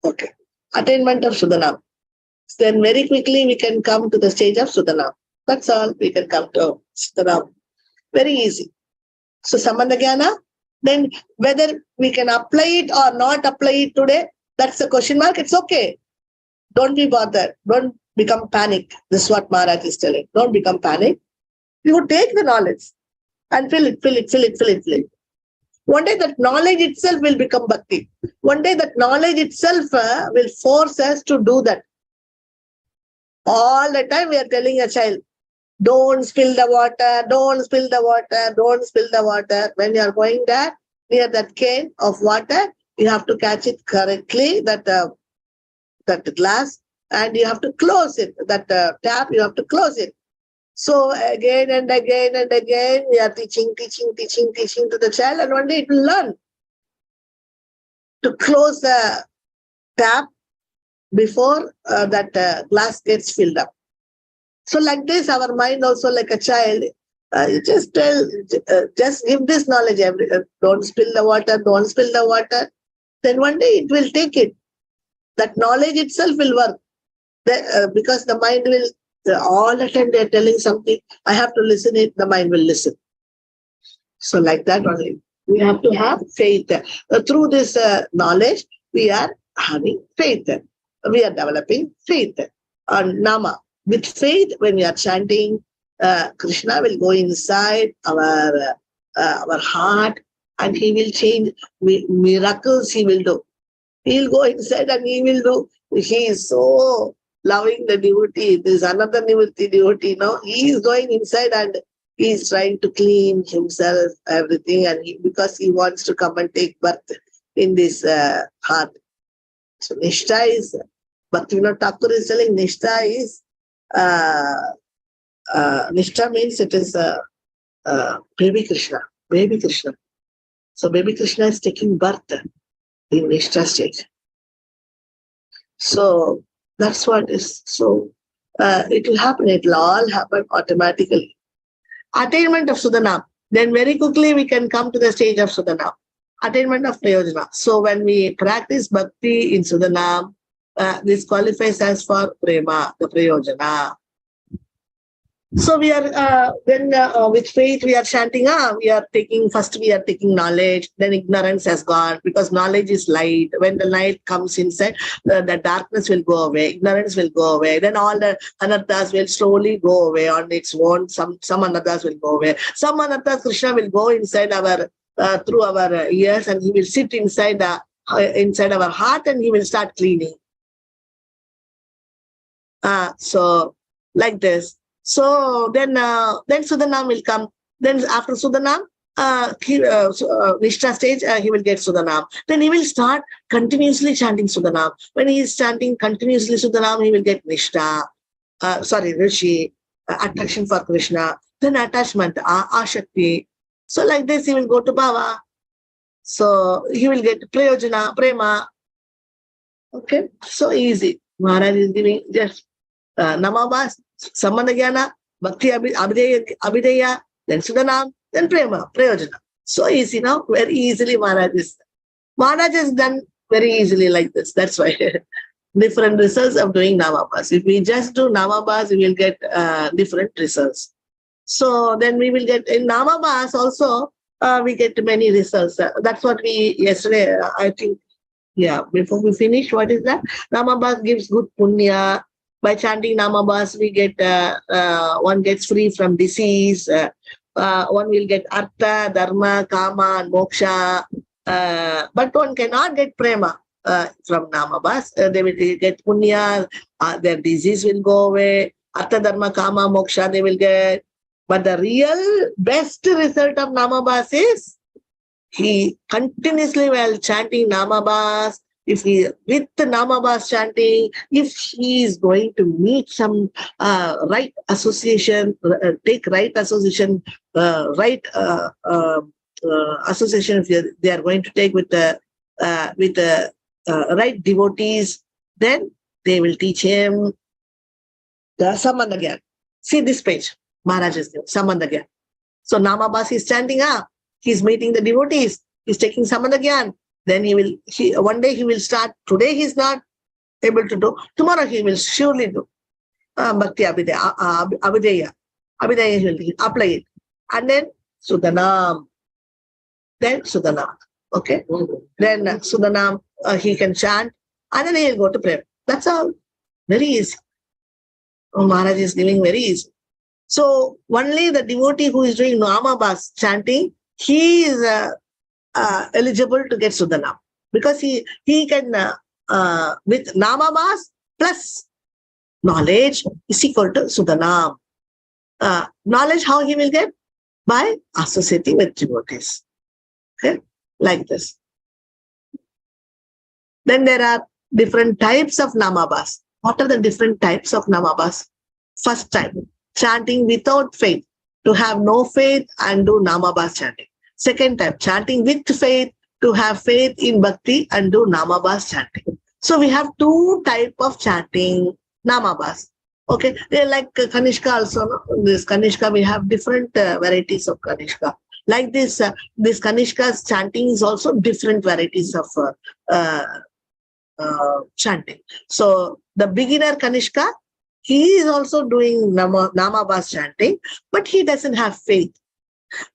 Okay. Attainment of Suddha. Then very quickly we can come to the stage of Suddha. That's all. We can come to Suddha. Very easy. So Sambandha Jnana, then whether we can apply it or not apply it today, that's the question mark. It's okay. Don't be bothered. Don't become panic. This is what Maharaj is telling. Don't become panic. You take the knowledge and fill it. One day that knowledge itself will become bhakti. One day that knowledge itself will force us to do that. All the time we are telling a child, don't spill the water, don't spill the water, don't spill the water. When you are going there, near that cane of water, you have to catch it correctly, that glass, and you have to close it. That tap, you have to close it. So again and again and again, we are teaching to the child, and one day it will learn to close the tap before that glass gets filled up. So like this, our mind also like a child, just give this knowledge, don't spill the water, don't spill the water. Then one day it will take it. That knowledge itself will work. Because the mind will, all the time they are telling something, I have to listen it, the mind will listen. So like that only. We have to have faith. Through this knowledge, we are having faith. We are developing faith. Nama. With faith, when we are chanting, Krishna will go inside our heart, and he will change. Miracles he will do. He will go inside and he will do. He is so loving the devotee. There is another devotee, he is going inside and he is trying to clean himself, everything, and because he wants to come and take birth in this heart. So Nishtha is, Bhaktivinoda Thakur is telling, Nishtha is, Nishtha means it is baby Krishna. So baby Krishna is taking birth in Nishtha stage. So that's what is. So it will happen. It will all happen automatically. Attainment of Suddha. Then very quickly we can come to the stage of Suddha. Attainment of Prayojana. So when we practice bhakti in Suddha, this qualifies as for prema, the Prayojana. So we are then with faith we are chanting. We are taking knowledge. Then ignorance has gone, because knowledge is light. When the light comes inside, the darkness will go away. Ignorance will go away. Then all the anarthas will slowly go away on its own. Some anarthas will go away. Some anarthas Krishna will go inside our through our ears, and he will sit inside our heart, and he will start cleaning. So like this. So then Suddha will come. Then after Suddha, Nishtha stage, he will get Suddha. Then he will start continuously chanting Suddha. When he is chanting continuously Suddha, he will get Nishtha. Rishi, attraction for Krishna. Then attachment, Ashakti. So like this, he will go to Bhava. So he will get Prayojana, Prema. Okay, so easy. Maharaj is giving just Namabhas, Sambandha Jnana, Bhakti Abhideya, then Suddha, then Prema, Prayojana. So easy now, very easily Maharaj has done very easily like this. That's why different results of doing Namabhas. If we just do Namabhas, we will get different results. So then we will get in Namabhas also, we get many results. That's what we yesterday, I think, before we finish, what is that? Namabhas gives good punya. By chanting Namabhas, we get, one gets free from disease. One will get Artha, Dharma, Kama, and Moksha. But one cannot get Prema from Namabhas. They will get Punya, their disease will go away. Artha, Dharma, Kama, Moksha they will get. But the real best result of Namabhas is, he continuously while chanting Namabhas, if he, with the Namabhas chanting, if he is going to meet some right association, take right association, right association, if they are going to take with the right devotees, then they will teach him the Sambandha Gyan. See this page, Maharaj is there, Sambandha Gyan. So Namabhas is chanting up, he's meeting the devotees, he's taking Sambandha Gyan. Then one day he will start. Today he's not able to do. Tomorrow he will surely do. Bhakti Abhideya. Abhideya he will apply it. And then Suddhanam. Then Suddhanam. Okay. Then Suddhanam he can chant. And then he'll go to prayer. That's all. Very easy. Maharaj is giving very easy. So only the devotee who is doing Namabhas chanting, he is eligible to get Suddhanam, because he can with Namabhas plus knowledge is equal to Suddhanam. Knowledge how he will get? By associating with devotees. Okay, like this. Then there are different types of Namabhas. What are the different types of Namabhas? First type, chanting without faith, to have no faith and do Namabhas chanting. Second type, chanting with faith, to have faith in bhakti and do Namabhas chanting. So we have two types of chanting Namabhas. Okay, they like Kanishka also. No? This Kanishka, we have different varieties of Kanishka. Like this Kanishka's chanting is also different varieties of chanting. So the beginner Kanishka, he is also doing Namabhas chanting, but he doesn't have faith.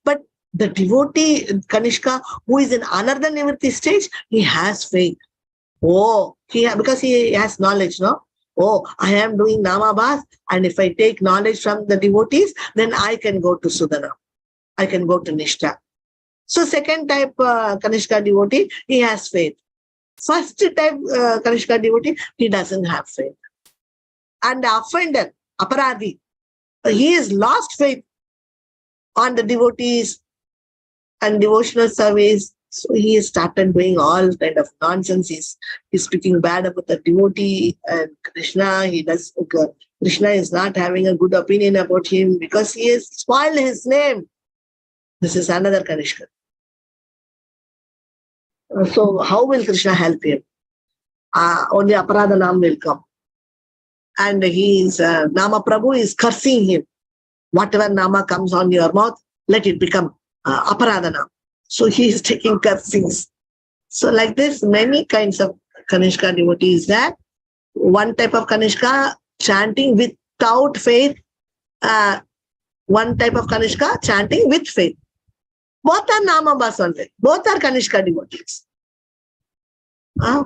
But the devotee Kanishka, who is in another nivritti stage, he has faith. Oh, because he has knowledge, no? Oh, I am doing Namabhas, and if I take knowledge from the devotees, then I can go to Suddhana. I can go to Nishtha. So second type Kanishka devotee, he has faith. First type Kanishka devotee, he doesn't have faith. And the offender, Aparadhi, he has lost faith on the devotees and devotional service. So he started doing all kind of nonsense. He's speaking bad about the devotee and Krishna. Krishna is not having a good opinion about him because he has spoiled his name. This is another Kanishka. So how will Krishna help him? Only Aparadhanam will come. And Nama Prabhu is cursing him. Whatever Nama comes on your mouth, let it become Aparadhanam. So he is taking cursings. So like this, many kinds of Kanishka devotees there. One type of Kanishka chanting without faith. One type of Kanishka chanting with faith. Both are Namabhas only. Both are Kanishka devotees.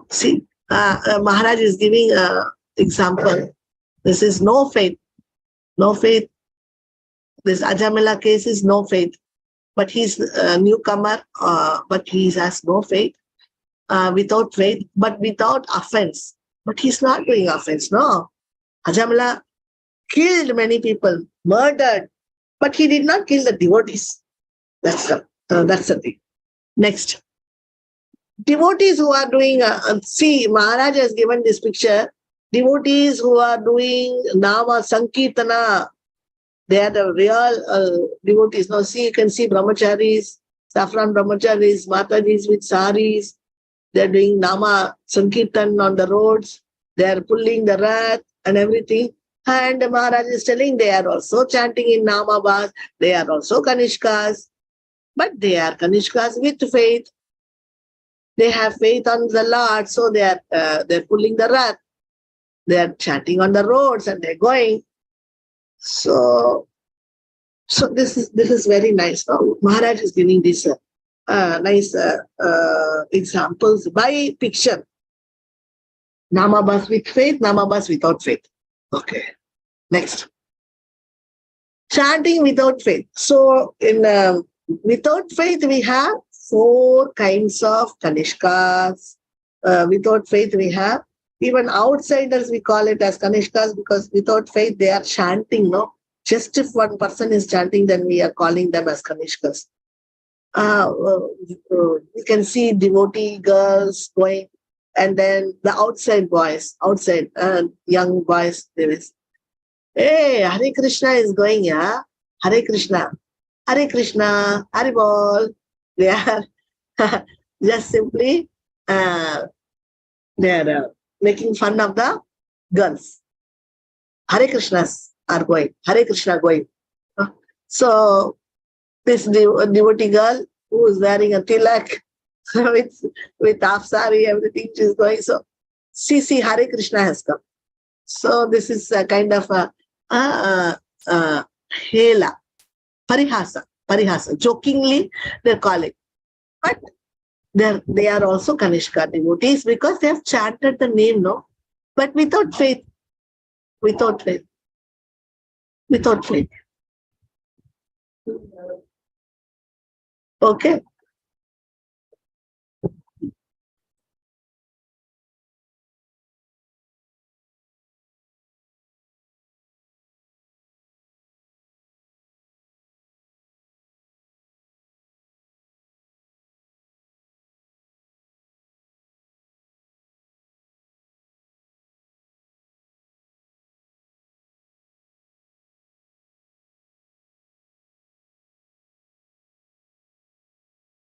See, Maharaj is giving an example. This is no faith. No faith. This Ajamila case is no faith. But he's a newcomer, but he has no faith. Without faith, but without offense. But he's not doing offense, no. Ajamila killed many people, murdered, but he did not kill the devotees. That's the thing. Next. Devotees who are doing, see, Maharaj has given this picture. Devotees who are doing Nama Sankirtana, they are the real devotees. Now, see, you can see brahmacharis, saffron brahmacharis, matajis with saris. They are doing Nama Sankirtan on the roads. They are pulling the rath and everything. And Maharaj is telling they are also chanting in Namabhas. They are also Kanishkas. But they are Kanishkas with faith. They have faith on the Lord. So they're pulling the rath. They are chanting on the roads and they're going. So this is very nice. Now, Maharaj is giving these nice examples by picture. Namabhas with faith, Namabhas without faith. Okay. Next. Chanting without faith. So in without faith, we have 4 kinds of Kanishkas. Without faith, we have even outsiders, we call it as Kanishkas, because without faith, they are chanting, no? Just if one person is chanting, then we are calling them as Kanishkas. You can see devotee girls going And then the outside young boys, they will say, hey, Hare Krishna is going, yeah? Hare Krishna, Hare Bol. They are just simply, they are making fun of the girls. Hare Krishnas are going, Hare Krishna going. So this devotee girl who is wearing a tilak with half sari, everything she's going. So see, Hare Krishna has come. So this is a kind of a hela, parihasa. Jokingly they're calling. But they are also Kanishka devotees because they have chanted the name, no? But without faith. Okay.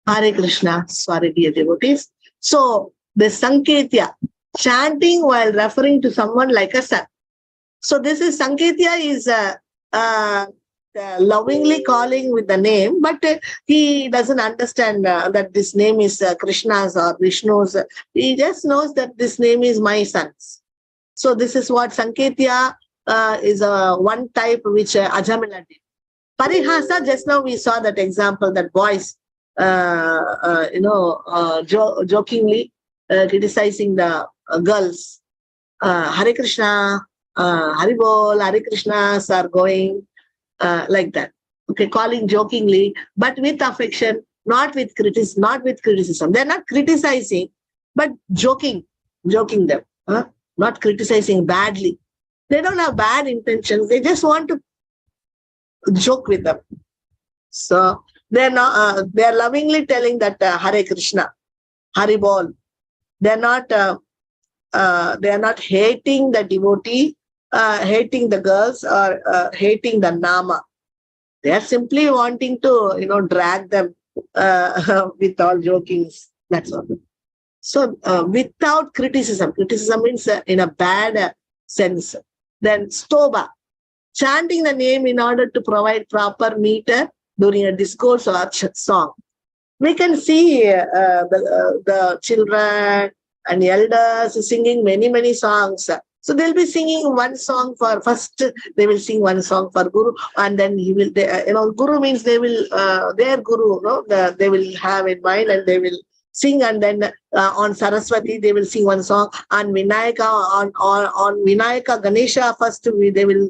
Hare Krishna, sorry dear devotees. So the Sanketya, chanting while referring to someone like a son. So this is Sanketya is lovingly calling with the name, but he doesn't understand that this name is Krishna's or Vishnu's. He just knows that this name is my son's. So this is what Sanketya is one type which Ajamila did. Parihasa, just now we saw that example, that boys, jokingly criticizing the girls. Hare Krishna, Hari Bol, Hare Krishnas are going like that. Okay, calling jokingly, but with affection, not with criticism. They're not criticizing, but joking them. Not criticizing badly. They don't have bad intentions. They just want to joke with them. So they're not. They're lovingly telling that Hare Krishna, Hari Bol. They're not. They are not hating the devotee, hating the girls, or hating the nama. They are simply wanting to, drag them with all jokings. That's all. So without criticism. Criticism means in a bad sense. Then stoba, chanting the name in order to provide proper meter during a discourse or song. We can see the children and elders singing many songs. So they'll be singing one song first they will sing one song for Guru, and then he will, Guru means they will, their Guru, they will have in mind and they will sing, and then on Saraswati they will sing one song, on Vinayaka, on Vinayaka Ganesha first they will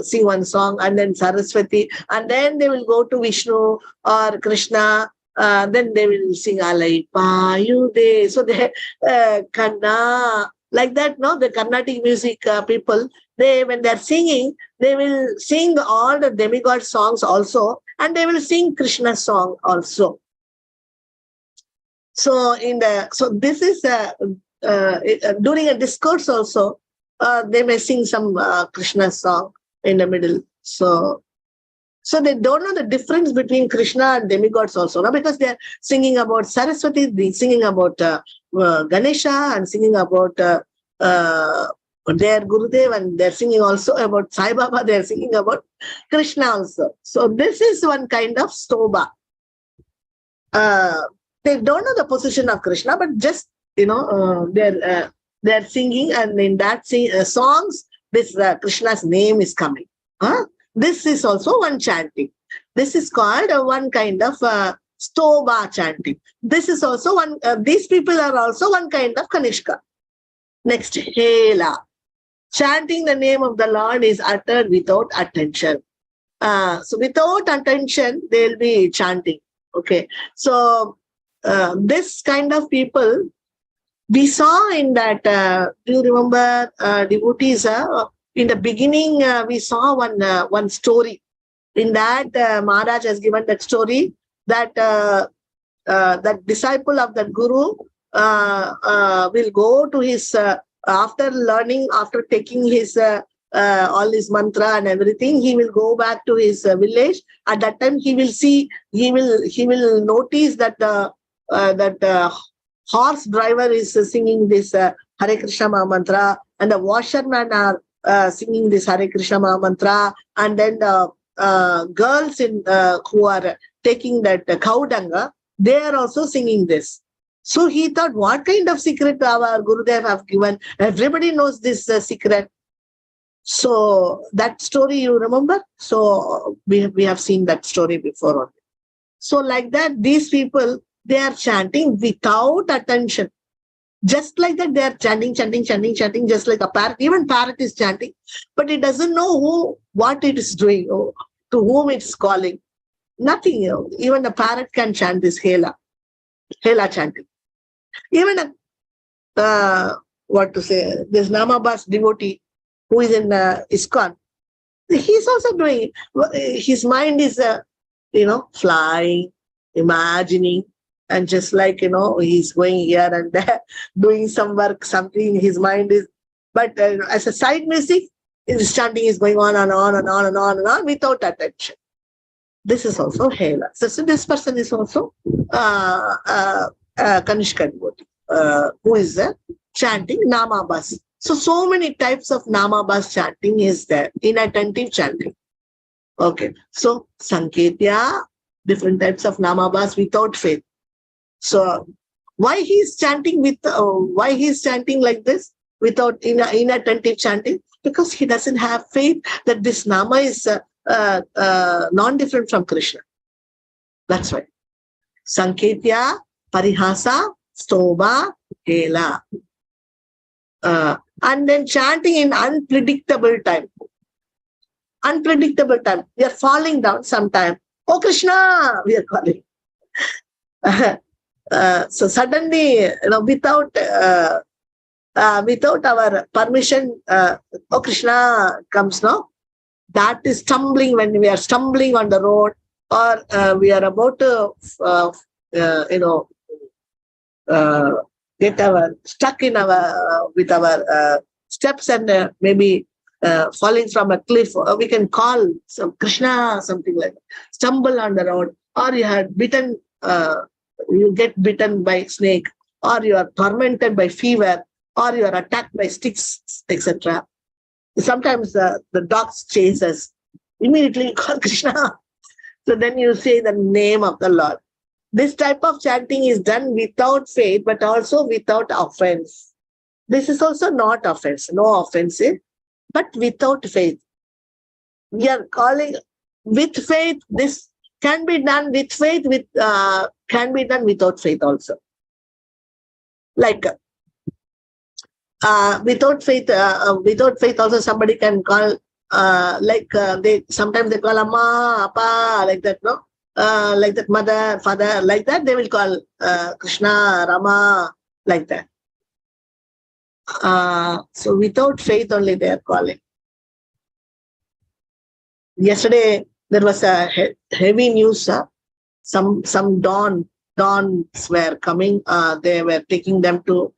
sing one song, and then Saraswati, and then they will go to Vishnu or Krishna. Then they will sing Alai Payude. So they Kanna, like that, no? The Carnatic music people, when they're singing, they will sing all the demigod songs also, and they will sing Krishna's song also. So this is during a discourse also, they may sing some Krishna song in the middle. So they don't know the difference between Krishna and demigods also, no? Because they're singing about Saraswati, they're singing about Ganesha, and singing about their Gurudev, and they're singing also about Sai Baba, they're singing about Krishna also. So this is one kind of stoba. They don't know the position of Krishna, but just, they're singing, and in that songs, this Krishna's name is coming. This is also one chanting. This is called one kind of stoba chanting. This is also one, these people are also one kind of Kanishka. Next, Hela. Chanting the name of the Lord is uttered without attention. So without attention, they'll be chanting. Okay. So this kind of people, we saw in that, do you remember devotees? In the beginning, we saw one story. In that, Maharaj has given that story that that disciple of that Guru will go to his, after learning, after taking his all his mantra and everything, he will go back to his village. At that time, he will see, he will notice that the horse driver is singing this Hare Krishna Maha Mantra, and the washermen are singing this Hare Krishna Maha Mantra, and then the girls who are taking that cow dung, they are also singing this. So he thought, what kind of secret our Gurudev have given? Everybody knows this secret. So that story you remember? So we have seen that story before. So like that, these people, they are chanting without attention. Just like that, they are chanting, just like a parrot. Even parrot is chanting, but it doesn't know what it is doing, or to whom it's calling. Nothing. Even a parrot can chant this Hela chanting. Even this Namabas devotee who is in ISKCON, he's also doing it. His mind is, flying, imagining, and just like, he's going here and there, doing some work, something, his mind is, but as a side music, his chanting is going on and on and on and on and on without attention. This is also Hela. So this person is also Kanishka devotee, who is chanting Namabas. So many types of Namabas chanting is there, inattentive chanting. Okay, so Sanketya, different types of Namabas without faith. So why he's chanting like this without inattentive chanting? Because he doesn't have faith that this Nama is non-different from Krishna. That's why. Sanketya, Parihasa, Stoma, Hela. And then chanting in unpredictable time. Unpredictable time. We are falling down sometime. Oh Krishna, we are calling. So suddenly, without our permission, oh Krishna comes now. That is stumbling, when we are stumbling on the road, or we are about to, get stuck in with our steps, and maybe falling from a cliff. We can call some Krishna, something like that. Stumble on the road, or you had bitten. You get bitten by snake, or you are tormented by fever, or you are attacked by sticks, etc. Sometimes the dogs chase us. Immediately you call Krishna. So then you say the name of the Lord. This type of chanting is done without faith, but also without offense. This is also not offense, no offensive, but without faith. We are calling with faith. This can be done with faith, can be done without faith also. Like without faith also somebody can call, sometimes they call Amma, Appa, like that, no? Like that, mother, father, like that, they will call Krishna, Rama, like that. So without faith only they are calling. Yesterday there was a heavy news. Some dons were coming. They were taking them to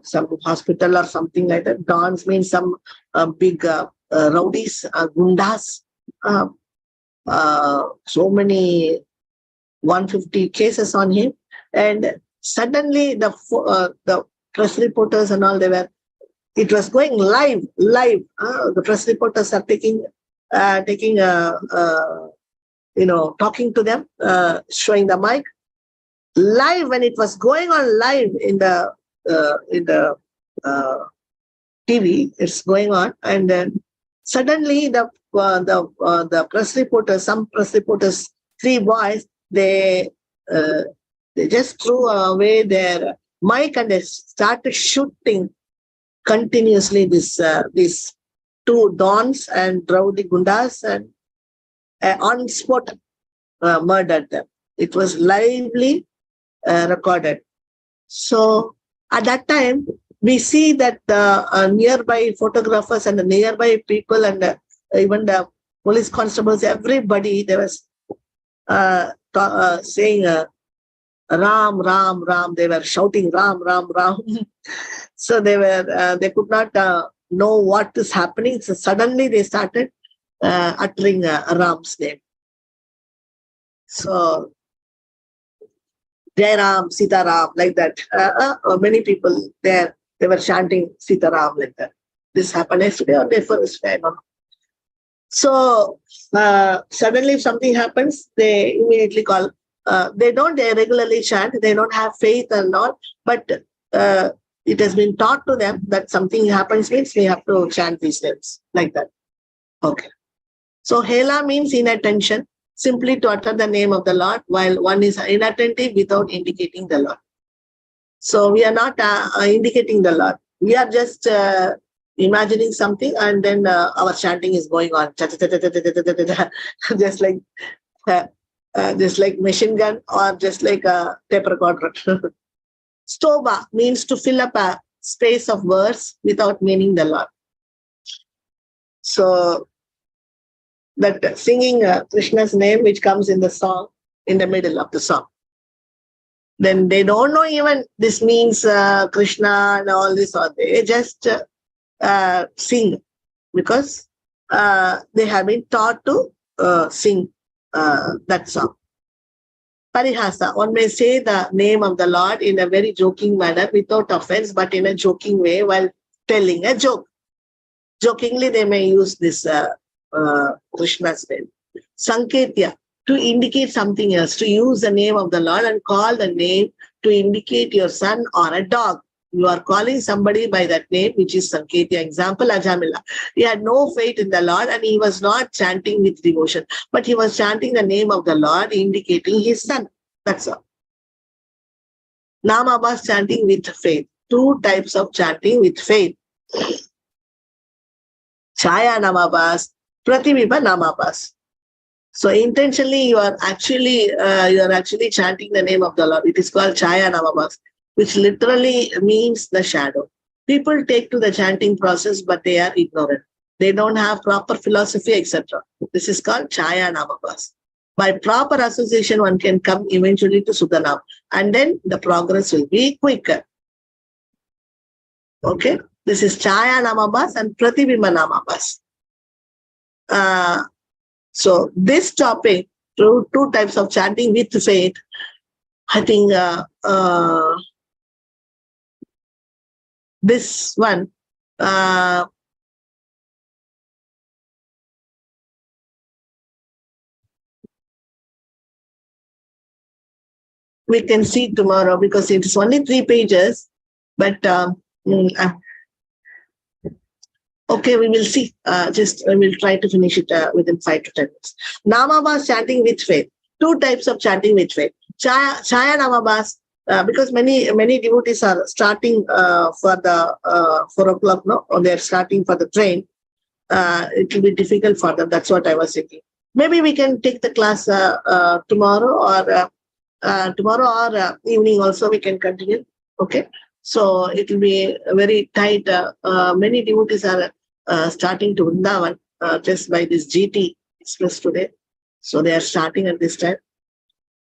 some hospital or something like that. Dons means some big rowdies, gundas. So many 150 cases on him, and suddenly the press reporters and all, it was going live. The press reporters are talking to them, showing the mic live. When it was going on live in the TV, it's going on, and then suddenly the press reporters, some press reporters, 3 boys, they just threw away their mic and they started shooting continuously these 2 dons and rowdy gundas, and on spot murdered them. It was lively recorded. So at that time, we see that the nearby photographers and the nearby people and even the police constables, everybody, they was saying, Ram, Ram, Ram. They were shouting Ram, Ram, Ram. So they could not know what is happening. So suddenly they started uttering Ram's name. So Jai Ram, Sita Ram, like that. Many people there, they were chanting Sita Ram like that. This happened yesterday or day first day. So suddenly if something happens, they immediately call. They don't regularly chant. They don't have faith and all. But it has been taught to them that something happens means we have to chant these names like that. Okay. So Hela means inattention, simply to utter the name of the Lord while one is inattentive without indicating the Lord. So we are not indicating the Lord. We are just imagining something and then our chanting is going on. Just like machine gun or just like a tape recorder. Stoba means to fill up a space of words without meaning the Lord. So that singing Krishna's name which comes in the song, in the middle of the song. Then they don't know even this means Krishna and all this, or they just sing because they have been taught to sing that song. Parihasa, one may say the name of the Lord in a very joking manner without offense, but in a joking way while telling a joke. Jokingly, they may use this Krishna's name. Sanketya, to indicate something else, to use the name of the Lord and call the name to indicate your son or a dog. You are calling somebody by that name, which is Sanketya. Example, Ajamila. He had no faith in the Lord and he was not chanting with devotion, but he was chanting the name of the Lord, indicating his son. That's all. Namabas, chanting with faith. Two types of chanting with faith. Chaya Namabas, Pratibimba Namabas. So intentionally, you are actually chanting the name of the Lord. It is called Chaya Namabas, which literally means the shadow. People take to the chanting process, but they are ignorant. They don't have proper philosophy, etc. This is called Chaya Namabas. By proper association, one can come eventually to Suddha Nam, and then the progress will be quicker. Okay, this is Chaya Namabas and Pratibimba Namabas. So this topic, two types of chanting with faith, I think this one, we can see tomorrow because it is only 3 pages, but okay, we will see. We will try to finish it within 5 to 10 minutes. Namabas, chanting with faith. 2 types of chanting with faith. Chaya Namabas, because many devotees are starting for the 4 o'clock, no? Or they are starting for the train. It will be difficult for them. That's what I was thinking. Maybe we can take the class tomorrow or evening also we can continue. Okay. So it will be very tight. Many devotees are starting to Vrindavan just by this GT Express today. So they are starting at this time.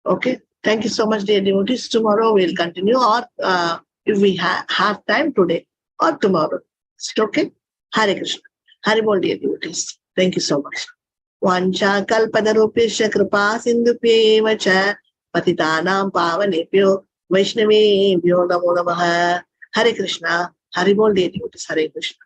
Okay. Thank you so much, dear devotees. Tomorrow we'll continue, or if we have time today or tomorrow. Is it okay? Hare Krishna. Hare Bol, dear devotees. Thank you so much. Vancha kalpadarupesha kripa sindhupyeva cha patitanam pavanebhyo Vaishnavebhyo namo namaha. Hare Krishna. Hare Bol, dear devotees. Hare Krishna.